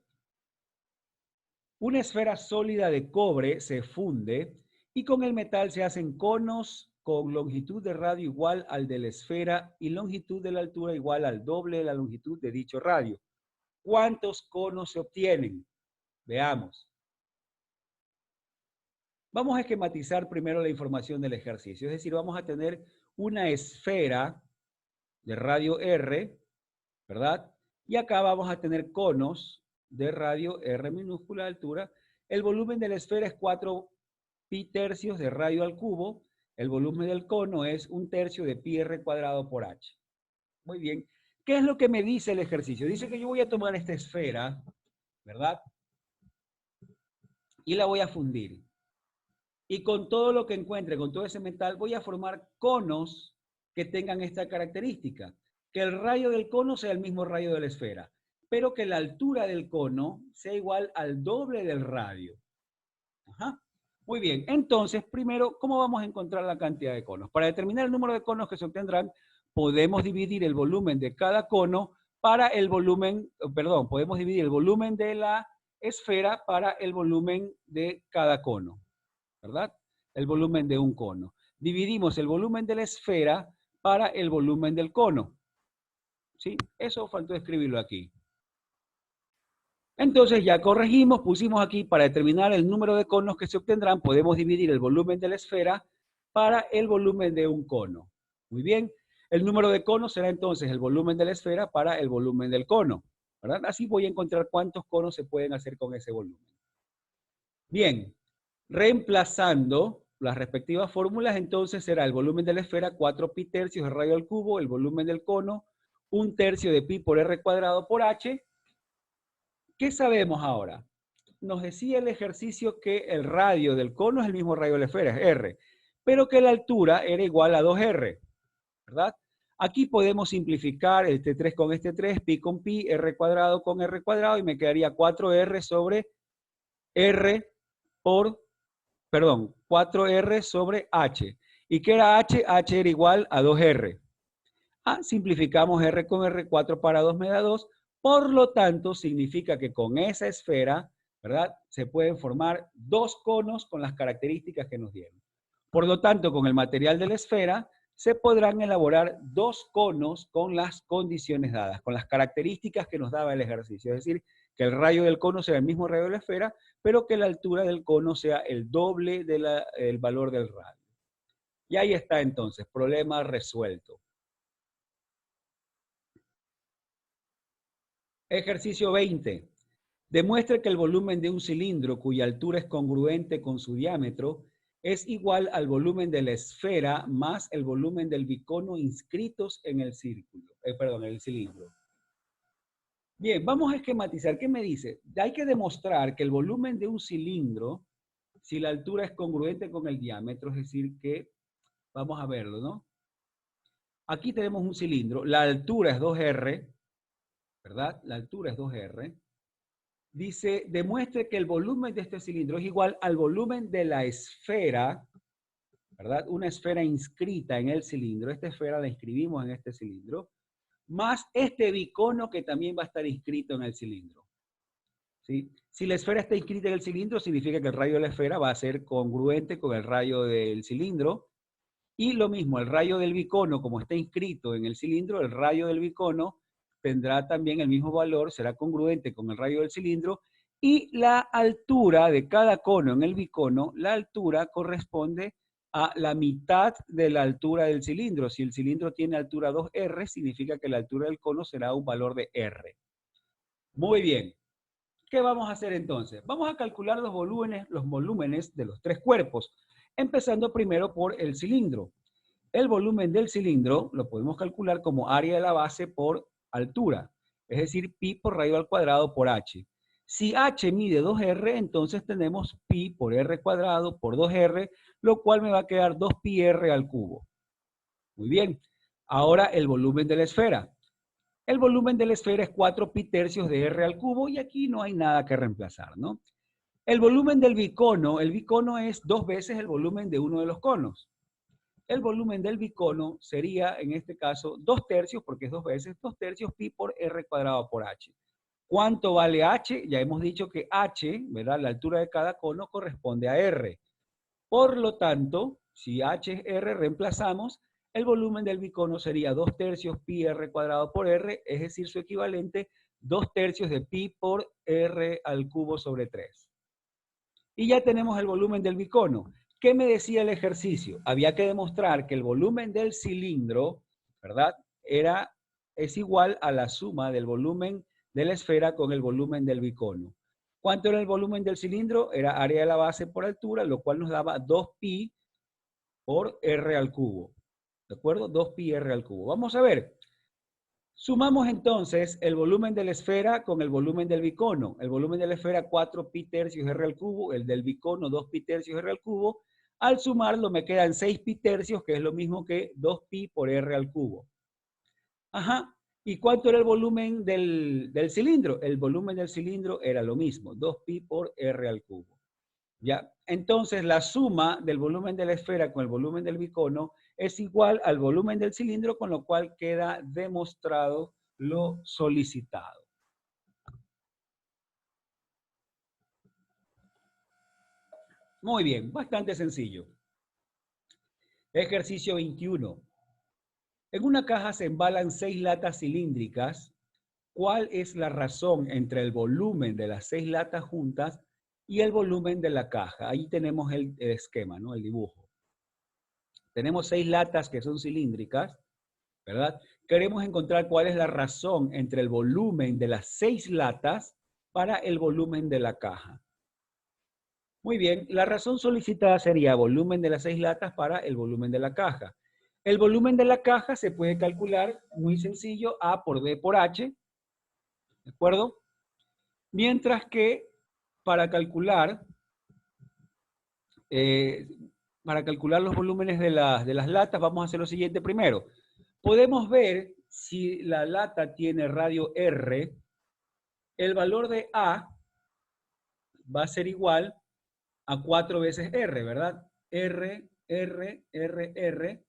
Una esfera sólida de cobre se funde y con el metal se hacen conos con longitud de radio igual al de la esfera y longitud de la altura igual al doble de la longitud de dicho radio. ¿Cuántos conos se obtienen? Veamos. Vamos a esquematizar primero la información del ejercicio, es decir, vamos a tener una esfera de radio R, ¿verdad? Y acá vamos a tener conos de radio R minúscula altura. El volumen de la esfera es 4 pi tercios de radio al cubo. El volumen del cono es 1/3 de pi r cuadrado por h. Muy bien. ¿Qué es lo que me dice el ejercicio? Dice que yo voy a tomar esta esfera, ¿verdad? Y la voy a fundir. Y con todo lo que encuentre, con todo ese metal, voy a formar conos que tengan esta característica. Que el radio del cono sea el mismo radio de la esfera, pero que la altura del cono sea igual al doble del radio. Ajá. Muy bien, entonces, primero, ¿cómo vamos a encontrar la cantidad de conos? Para determinar el número de conos que se obtendrán, podemos dividir el volumen de cada cono para el volumen, perdón, podemos dividir el volumen de la esfera para el volumen de cada cono, ¿verdad? El volumen de un cono. Dividimos el volumen de la esfera para el volumen del cono. ¿Sí? Eso faltó escribirlo aquí. Entonces ya corregimos, pusimos aquí para determinar el número de conos que se obtendrán, podemos dividir el volumen de la esfera para el volumen de un cono. Muy bien, el número de conos será entonces el volumen de la esfera para el volumen del cono, ¿verdad? Así voy a encontrar cuántos conos se pueden hacer con ese volumen. Bien, reemplazando las respectivas fórmulas, entonces será el volumen de la esfera 4 pi tercios de radio al cubo, el volumen del cono 1/3 de pi por r cuadrado por h. ¿Qué sabemos ahora? Nos decía el ejercicio que el radio del cono es el mismo radio de la esfera, es r, pero que la altura era igual a 2r, ¿verdad? Aquí podemos simplificar este 3 con este 3, pi con pi, r cuadrado con r cuadrado, y me quedaría 4r sobre r por, perdón, 4r sobre h. ¿Y qué era h? H era igual a 2r. Simplificamos r con r, 4 para 2 me da 2. Por lo tanto, significa que con esa esfera, ¿verdad? Se pueden formar dos conos con las características que nos dieron. Por lo tanto, con el material de la esfera, se podrán elaborar dos conos con las condiciones dadas, con las características que nos daba el ejercicio. Es decir, que el radio del cono sea el mismo radio de la esfera, pero que la altura del cono sea el doble del valor del radio. Y ahí está entonces, problema resuelto. Ejercicio 20. Demuestra que el volumen de un cilindro cuya altura es congruente con su diámetro es igual al volumen de la esfera más el volumen del bicono inscritos en el círculo, en el cilindro. Bien, vamos a esquematizar. ¿Qué me dice? Hay que demostrar que el volumen de un cilindro, si la altura es congruente con el diámetro, es decir que, vamos a verlo, ¿no? Aquí tenemos un cilindro, la altura es 2R, ¿verdad? La altura es 2R. Dice, demuestre que el volumen de este cilindro es igual al volumen de la esfera, ¿verdad? Una esfera inscrita en el cilindro. Esta esfera la inscribimos en este cilindro, más este bicono que también va a estar inscrito en el cilindro. ¿Sí? Si la esfera está inscrita en el cilindro, significa que el radio de la esfera va a ser congruente con el radio del cilindro. Y lo mismo, el radio del bicono, como está inscrito en el cilindro, el radio del bicono tendrá también el mismo valor, será congruente con el radio del cilindro, Y la altura de cada cono en el bicono, la altura corresponde a la mitad de la altura del cilindro. Si el cilindro tiene altura 2R, significa que la altura del cono será un valor de R. Muy bien. ¿Qué vamos a hacer entonces? Vamos a calcular los volúmenes de los tres cuerpos, empezando primero por el cilindro. El volumen del cilindro lo podemos calcular como área de la base por altura, es decir, pi por radio al cuadrado por h. Si h mide 2r, entonces tenemos pi por r cuadrado por 2r, lo cual me va a quedar 2πr al cubo. Muy bien. Ahora el volumen de la esfera. El volumen de la esfera es 4 pi tercios de r al cubo y aquí no hay nada que reemplazar, ¿no? El volumen del bicono, el bicono es 2 veces el volumen de uno de los conos. El volumen del bicono sería, en este caso, 2 tercios, porque es 2 veces, 2 tercios pi por r cuadrado por h. ¿Cuánto vale h? Ya hemos dicho que h, ¿verdad? La altura de cada cono corresponde a r. Por lo tanto, si h es r, reemplazamos, el volumen del bicono sería 2 tercios pi r cuadrado por r, es decir, su equivalente 2 tercios de pi por r al cubo sobre 3. Y ya tenemos el volumen del bicono. ¿Qué me decía el ejercicio? Había que demostrar que el volumen del cilindro, ¿verdad? Es igual a la suma del volumen de la esfera con el volumen del bicono. ¿Cuánto era el volumen del cilindro? Era área de la base por altura, lo cual nos daba 2pi por r al cubo. ¿De acuerdo? 2pi r al cubo. Vamos a ver. Sumamos entonces el volumen de la esfera con el volumen del bicono. El volumen de la esfera 4 pi tercios r al cubo, el del bicono 2 pi tercios r al cubo. Al sumarlo me quedan 6 pi tercios, que es lo mismo que 2 pi por r al cubo. Ajá. ¿Y cuánto era el volumen del cilindro? El volumen del cilindro era lo mismo, 2 pi por r al cubo. ¿Ya? Entonces la suma del volumen de la esfera con el volumen del bicono es igual al volumen del cilindro, con lo cual queda demostrado lo solicitado. Muy bien, bastante sencillo. Ejercicio 21. En una caja se embalan 6 latas cilíndricas. ¿Cuál es la razón entre el volumen de las 6 latas juntas y el volumen de la caja? Ahí tenemos el esquema, ¿no? El dibujo. Tenemos 6 latas que son cilíndricas, ¿verdad? Queremos encontrar cuál es la razón entre el volumen de las 6 latas para el volumen de la caja. Muy bien, la razón solicitada sería volumen de las 6 latas para el volumen de la caja. El volumen de la caja se puede calcular muy sencillo, A por B por H, ¿de acuerdo? Mientras que para calcular los volúmenes de las latas, vamos a hacer lo siguiente primero. Podemos ver si la lata tiene radio R, el valor de A va a ser igual a 4 veces R, ¿verdad? R, R, R, R.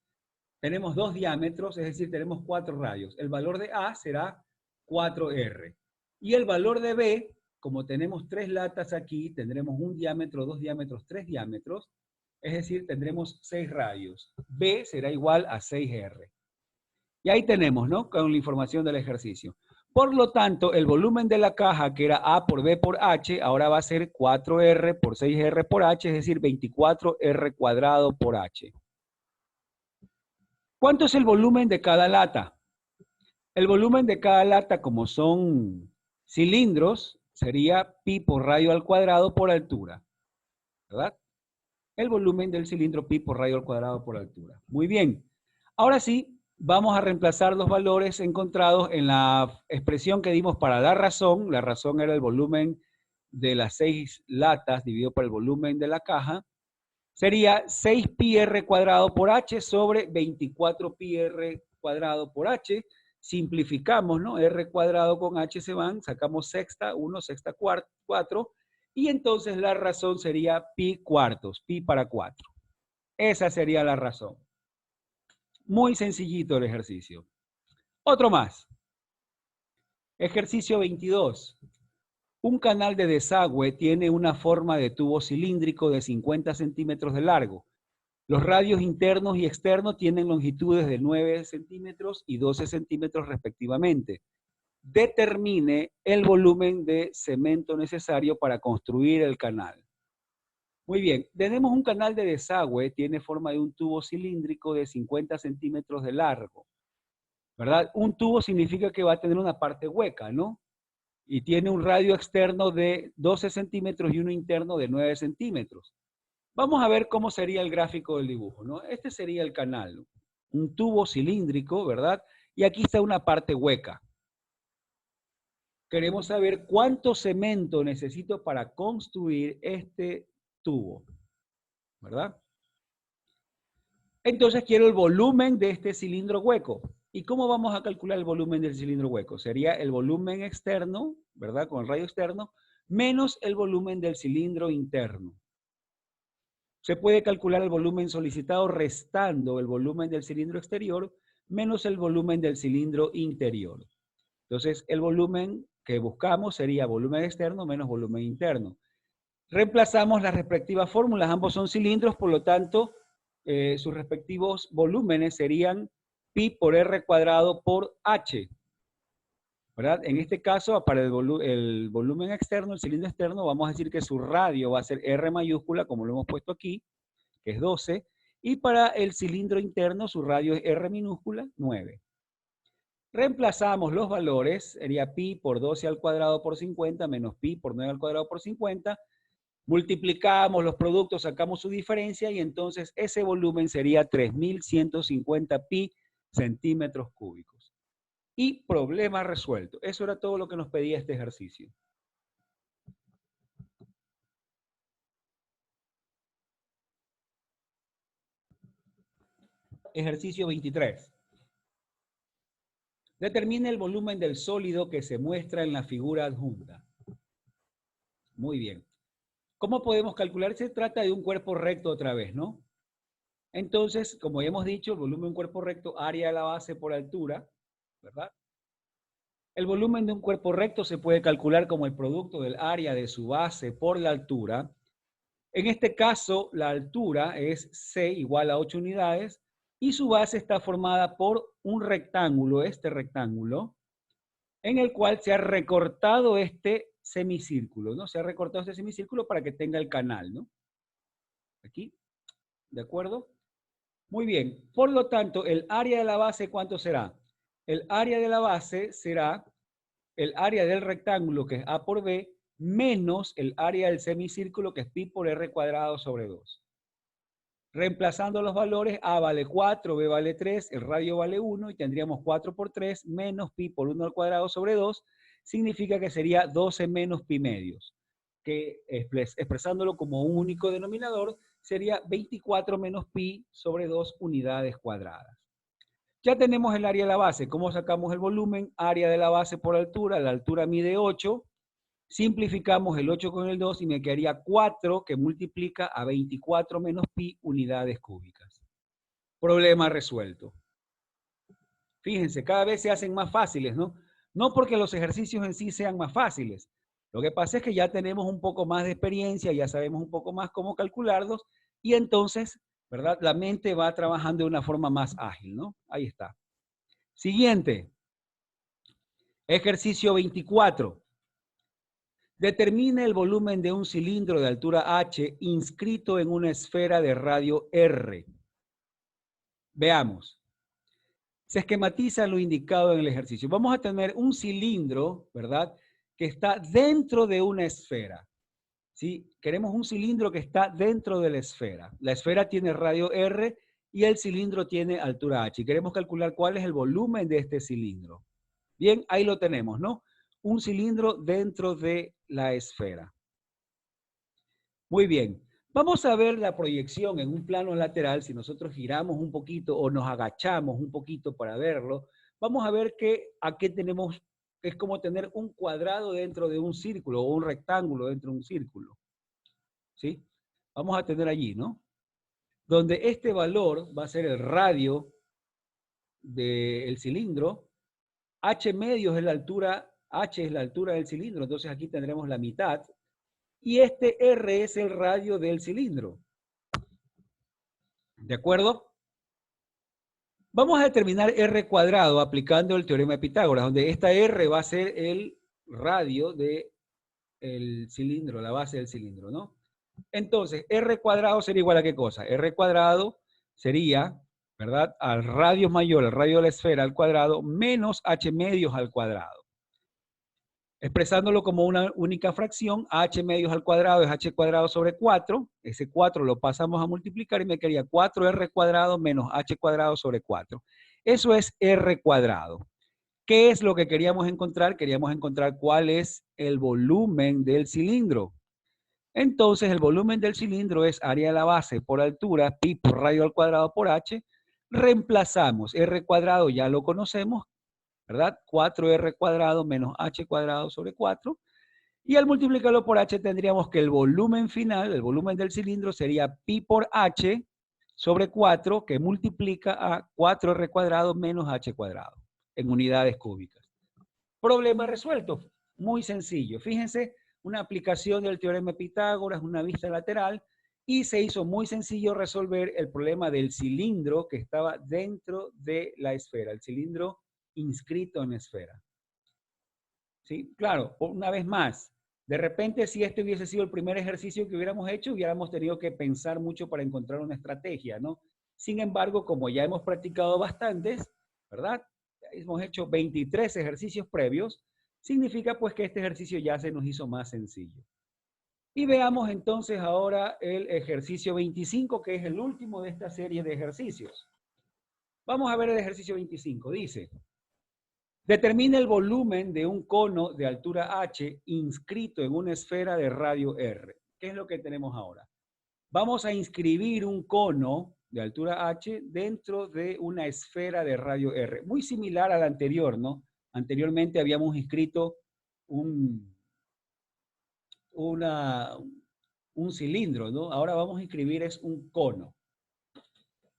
Tenemos 2 diámetros, es decir, tenemos 4 radios. El valor de A será 4R. Y el valor de B, como tenemos 3 latas aquí, tendremos un diámetro, 2 diámetros, 3 diámetros. Es decir, tendremos 6 radios. B será igual a 6R. Y ahí tenemos, ¿no? Con la información del ejercicio. Por lo tanto, el volumen de la caja, que era A por B por H, ahora va a ser 4R por 6R por H, es decir, 24R cuadrado por H. ¿Cuánto es el volumen de cada lata? El volumen de cada lata, como son cilindros, sería pi por radio al cuadrado por altura, ¿verdad? El volumen del cilindro pi por radio al cuadrado por altura. Muy bien. Ahora sí, vamos a reemplazar los valores encontrados en la expresión que dimos para la razón. La razón era el volumen de las 6 latas dividido por el volumen de la caja. Sería 6 pi r cuadrado por h sobre 24 pi r cuadrado por h. Simplificamos, ¿no? R cuadrado con h se van, sacamos sexta 1, sexta 4, y entonces la razón sería pi cuartos, pi para 4. Esa sería la razón. Muy sencillito el ejercicio. Otro más. Ejercicio 22. Un canal de desagüe tiene una forma de tubo cilíndrico de 50 centímetros de largo. Los radios internos y externos tienen longitudes de 9 centímetros y 12 centímetros respectivamente. determine el volumen de cemento necesario para construir el canal. Muy bien, tenemos un canal de desagüe, tiene forma de un tubo cilíndrico de 50 centímetros de largo, ¿verdad? Un tubo significa que va a tener una parte hueca, ¿no? Y tiene un radio externo de 12 centímetros y uno interno de 9 centímetros. Vamos a ver cómo sería el gráfico del dibujo, ¿no? Este sería el canal, ¿no? Un tubo cilíndrico, ¿verdad? Y aquí está una parte hueca. Queremos saber cuánto cemento necesito para construir este tubo, ¿verdad? Entonces quiero el volumen de este cilindro hueco. ¿Y cómo vamos a calcular el volumen del cilindro hueco? Sería el volumen externo, ¿verdad? Con el radio externo, menos el volumen del cilindro interno. Se puede calcular el volumen solicitado restando el volumen del cilindro exterior menos el volumen del cilindro interior. Entonces, el volumen que buscamos sería volumen externo menos volumen interno. Reemplazamos las respectivas fórmulas, ambos son cilindros, por lo tanto, sus respectivos volúmenes serían pi por r cuadrado por h, ¿verdad? En este caso, para el volumen externo, el cilindro externo, vamos a decir que su radio va a ser r mayúscula, como lo hemos puesto aquí, que es 12, y para el cilindro interno, su radio es r minúscula, 9. Reemplazamos los valores, sería pi por 12 al cuadrado por 50 menos pi por 9 al cuadrado por 50. Multiplicamos los productos, sacamos su diferencia y entonces ese volumen sería 3150 pi centímetros cúbicos. Y problema resuelto. Eso era todo lo que nos pedía este ejercicio. Ejercicio 23. Determine el volumen del sólido que se muestra en la figura adjunta. Muy bien. ¿Cómo podemos calcular? Se trata de un cuerpo recto otra vez, ¿no? Entonces, como ya hemos dicho, el volumen de un cuerpo recto, área de la base por altura, ¿verdad? El volumen de un cuerpo recto se puede calcular como el producto del área de su base por la altura. En este caso, la altura es C igual a 8 unidades y su base está formada por un rectángulo, este rectángulo, en el cual se ha recortado este semicírculo, ¿no? Se ha recortado este semicírculo para que tenga el canal, ¿no? Aquí, ¿de acuerdo? Muy bien, por lo tanto, el área de la base, ¿cuánto será? El área de la base será el área del rectángulo, que es A por B, menos el área del semicírculo, que es pi por r cuadrado sobre 2. Reemplazando los valores, A vale 4, B vale 3, el radio vale 1 y tendríamos 4 por 3 menos pi por 1 al cuadrado sobre 2, significa que sería 12 menos pi medios, que expresándolo como un único denominador, sería 24 menos pi sobre 2 unidades cuadradas. Ya tenemos el área de la base. ¿Cómo sacamos el volumen? Área de la base por altura. La altura mide 8. Simplificamos el 8 con el 2 y me quedaría 4 que multiplica a 24 menos pi unidades cúbicas. Problema resuelto. Fíjense, cada vez se hacen más fáciles, ¿no? No porque los ejercicios en sí sean más fáciles. Lo que pasa es que ya tenemos un poco más de experiencia, ya sabemos un poco más cómo calcularlos y entonces, ¿verdad? La mente va trabajando de una forma más ágil, ¿no? Ahí está. Siguiente. Ejercicio 24. Determine el volumen de un cilindro de altura h inscrito en una esfera de radio r. Veamos. Se esquematiza lo indicado en el ejercicio. Vamos a tener un cilindro, ¿verdad?, que está dentro de una esfera. ¿Sí? Queremos un cilindro que está dentro de la esfera. La esfera tiene radio r y el cilindro tiene altura h. Y queremos calcular cuál es el volumen de este cilindro. Bien, ahí lo tenemos, ¿no? Un cilindro dentro de la esfera. Muy bien. Vamos a ver la proyección en un plano lateral. Si nosotros giramos un poquito o nos agachamos un poquito para verlo, vamos a ver que aquí tenemos, es como tener un cuadrado dentro de un círculo o un rectángulo dentro de un círculo. ¿Sí? Vamos a tener allí, ¿no? Donde este valor va a ser el radio del cilindro. H medio es la altura, H es la altura del cilindro, entonces aquí tendremos la mitad. Y este R es el radio del cilindro. ¿De acuerdo? Vamos a determinar R cuadrado aplicando el teorema de Pitágoras, donde esta R va a ser el radio del cilindro, la base del cilindro, ¿no? Entonces, R cuadrado sería igual a ¿qué cosa? R cuadrado sería, ¿verdad? Al radio mayor, al radio de la esfera al cuadrado, menos H medios al cuadrado. Expresándolo como una única fracción, H medios al cuadrado es H cuadrado sobre 4. Ese 4 lo pasamos a multiplicar y me quedaría 4R cuadrado menos H cuadrado sobre 4. Eso es R cuadrado. ¿Qué es lo que queríamos encontrar? Queríamos encontrar cuál es el volumen del cilindro. Entonces, el volumen del cilindro es área de la base por altura, pi por radio al cuadrado por h. Reemplazamos R cuadrado, ya lo conocemos, ¿verdad? 4R cuadrado menos H cuadrado sobre 4. Y al multiplicarlo por H tendríamos que el volumen final, el volumen del cilindro sería pi por H sobre 4, que multiplica a 4R cuadrado menos H cuadrado en unidades cúbicas. Problema resuelto. Muy sencillo. Fíjense, una aplicación del teorema de Pitágoras, una vista lateral, y se hizo muy sencillo resolver el problema del cilindro que estaba dentro de la esfera, el cilindro inscrito en la esfera. ¿Sí? Claro, una vez más, de repente si este hubiese sido el primer ejercicio que hubiéramos hecho, hubiéramos tenido que pensar mucho para encontrar una estrategia, ¿no? Sin embargo, como ya hemos practicado bastantes, ¿verdad? Hemos hecho 23 ejercicios previos, significa pues que este ejercicio ya se nos hizo más sencillo. Y veamos entonces ahora el ejercicio 25, que es el último de esta serie de ejercicios. Vamos a ver el ejercicio 25. Dice, determina el volumen de un cono de altura h inscrito en una esfera de radio r. ¿Qué es lo que tenemos ahora? Vamos a inscribir un cono de altura h dentro de una esfera de radio r. Muy similar al anterior, ¿no? Anteriormente habíamos inscrito un cilindro, ¿no? Ahora vamos a inscribir es un cono.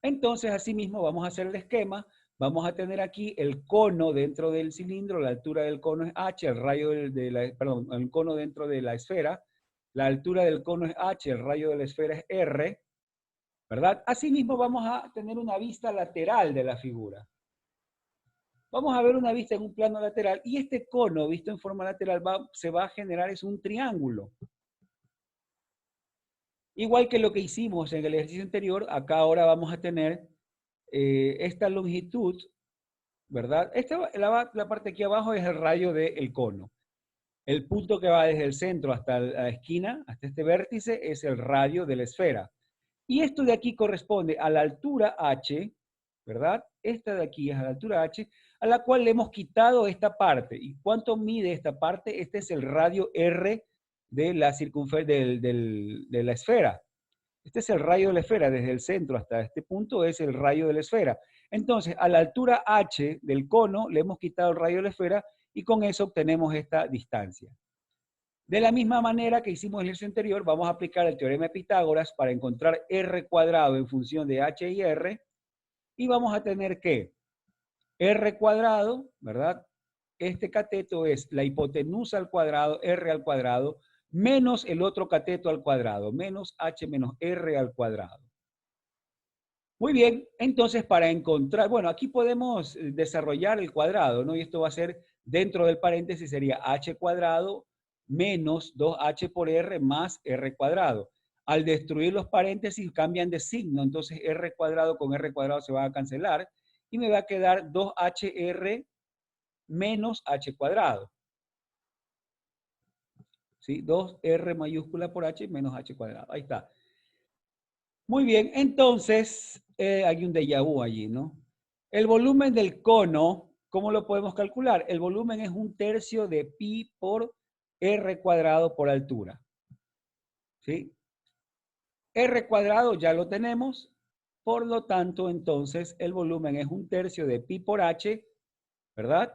Entonces, asimismo, vamos a hacer el esquema. Vamos a tener aquí el cono dentro del cilindro, la altura del cono es h, el radio el cono dentro de la esfera, la altura del cono es h, el radio de la esfera es r, ¿verdad? Asimismo, vamos a tener una vista lateral de la figura. Vamos a ver una vista en un plano lateral y este cono visto en forma lateral se va a generar es un triángulo. Igual que lo que hicimos en el ejercicio anterior, acá ahora vamos a tener esta longitud, ¿verdad? La parte aquí abajo es el radio del cono. El punto que va desde el centro hasta la esquina, hasta este vértice, es el radio de la esfera. Y esto de aquí corresponde a la altura h, ¿verdad? Esta de aquí es a la altura h, a la cual le hemos quitado esta parte. ¿Y cuánto mide esta parte? Este es el radio r de la de la esfera. Este es el radio de la esfera, desde el centro hasta este punto es el radio de la esfera. Entonces, a la altura h del cono le hemos quitado el radio de la esfera y con eso obtenemos esta distancia. De la misma manera que hicimos en el ejercicio anterior, vamos a aplicar el teorema de Pitágoras para encontrar r cuadrado en función de h y r, y vamos a tener que r cuadrado, ¿verdad? Este cateto es la hipotenusa al cuadrado, r al cuadrado, menos el otro cateto al cuadrado, menos h menos r al cuadrado. Muy bien, entonces para encontrar, bueno, aquí podemos desarrollar el cuadrado, ¿no? Y esto va a ser dentro del paréntesis, sería h cuadrado menos 2h por r más r cuadrado. Al destruir los paréntesis cambian de signo, entonces r cuadrado con r cuadrado se van a cancelar y me va a quedar 2hr menos h cuadrado. ¿Sí? 2r mayúscula por h menos h cuadrado. Ahí está. Muy bien, entonces hay un déjà vu allí, ¿no? El volumen del cono, ¿cómo lo podemos calcular? El volumen es 1/3 de pi por r cuadrado por altura. ¿Sí? R cuadrado ya lo tenemos, por lo tanto, entonces, el volumen es 1/3 de pi por h, ¿verdad?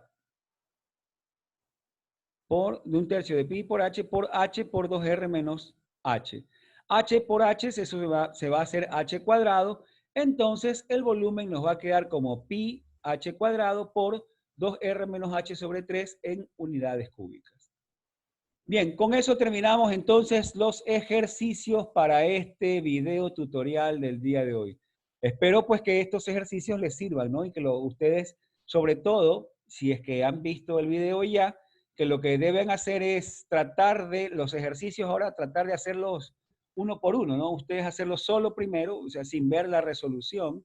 De 1/3 de pi por h por 2r menos h. H por h se va a hacer h cuadrado, entonces el volumen nos va a quedar como pi h cuadrado por 2r menos h sobre 3 en unidades cúbicas. Bien, con eso terminamos entonces los ejercicios para este video tutorial del día de hoy. Espero pues que estos ejercicios les sirvan, ¿no? Y que ustedes, sobre todo, si es que han visto el video ya, que lo que deben hacer es tratar de, los ejercicios ahora, tratar de hacerlos uno por uno, ¿no? Ustedes hacerlos solo primero, o sea, sin ver la resolución,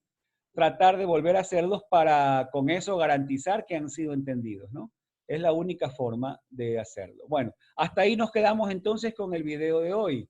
tratar de volver a hacerlos para con eso garantizar que han sido entendidos, ¿no? Es la única forma de hacerlo. Bueno, hasta ahí nos quedamos entonces con el video de hoy.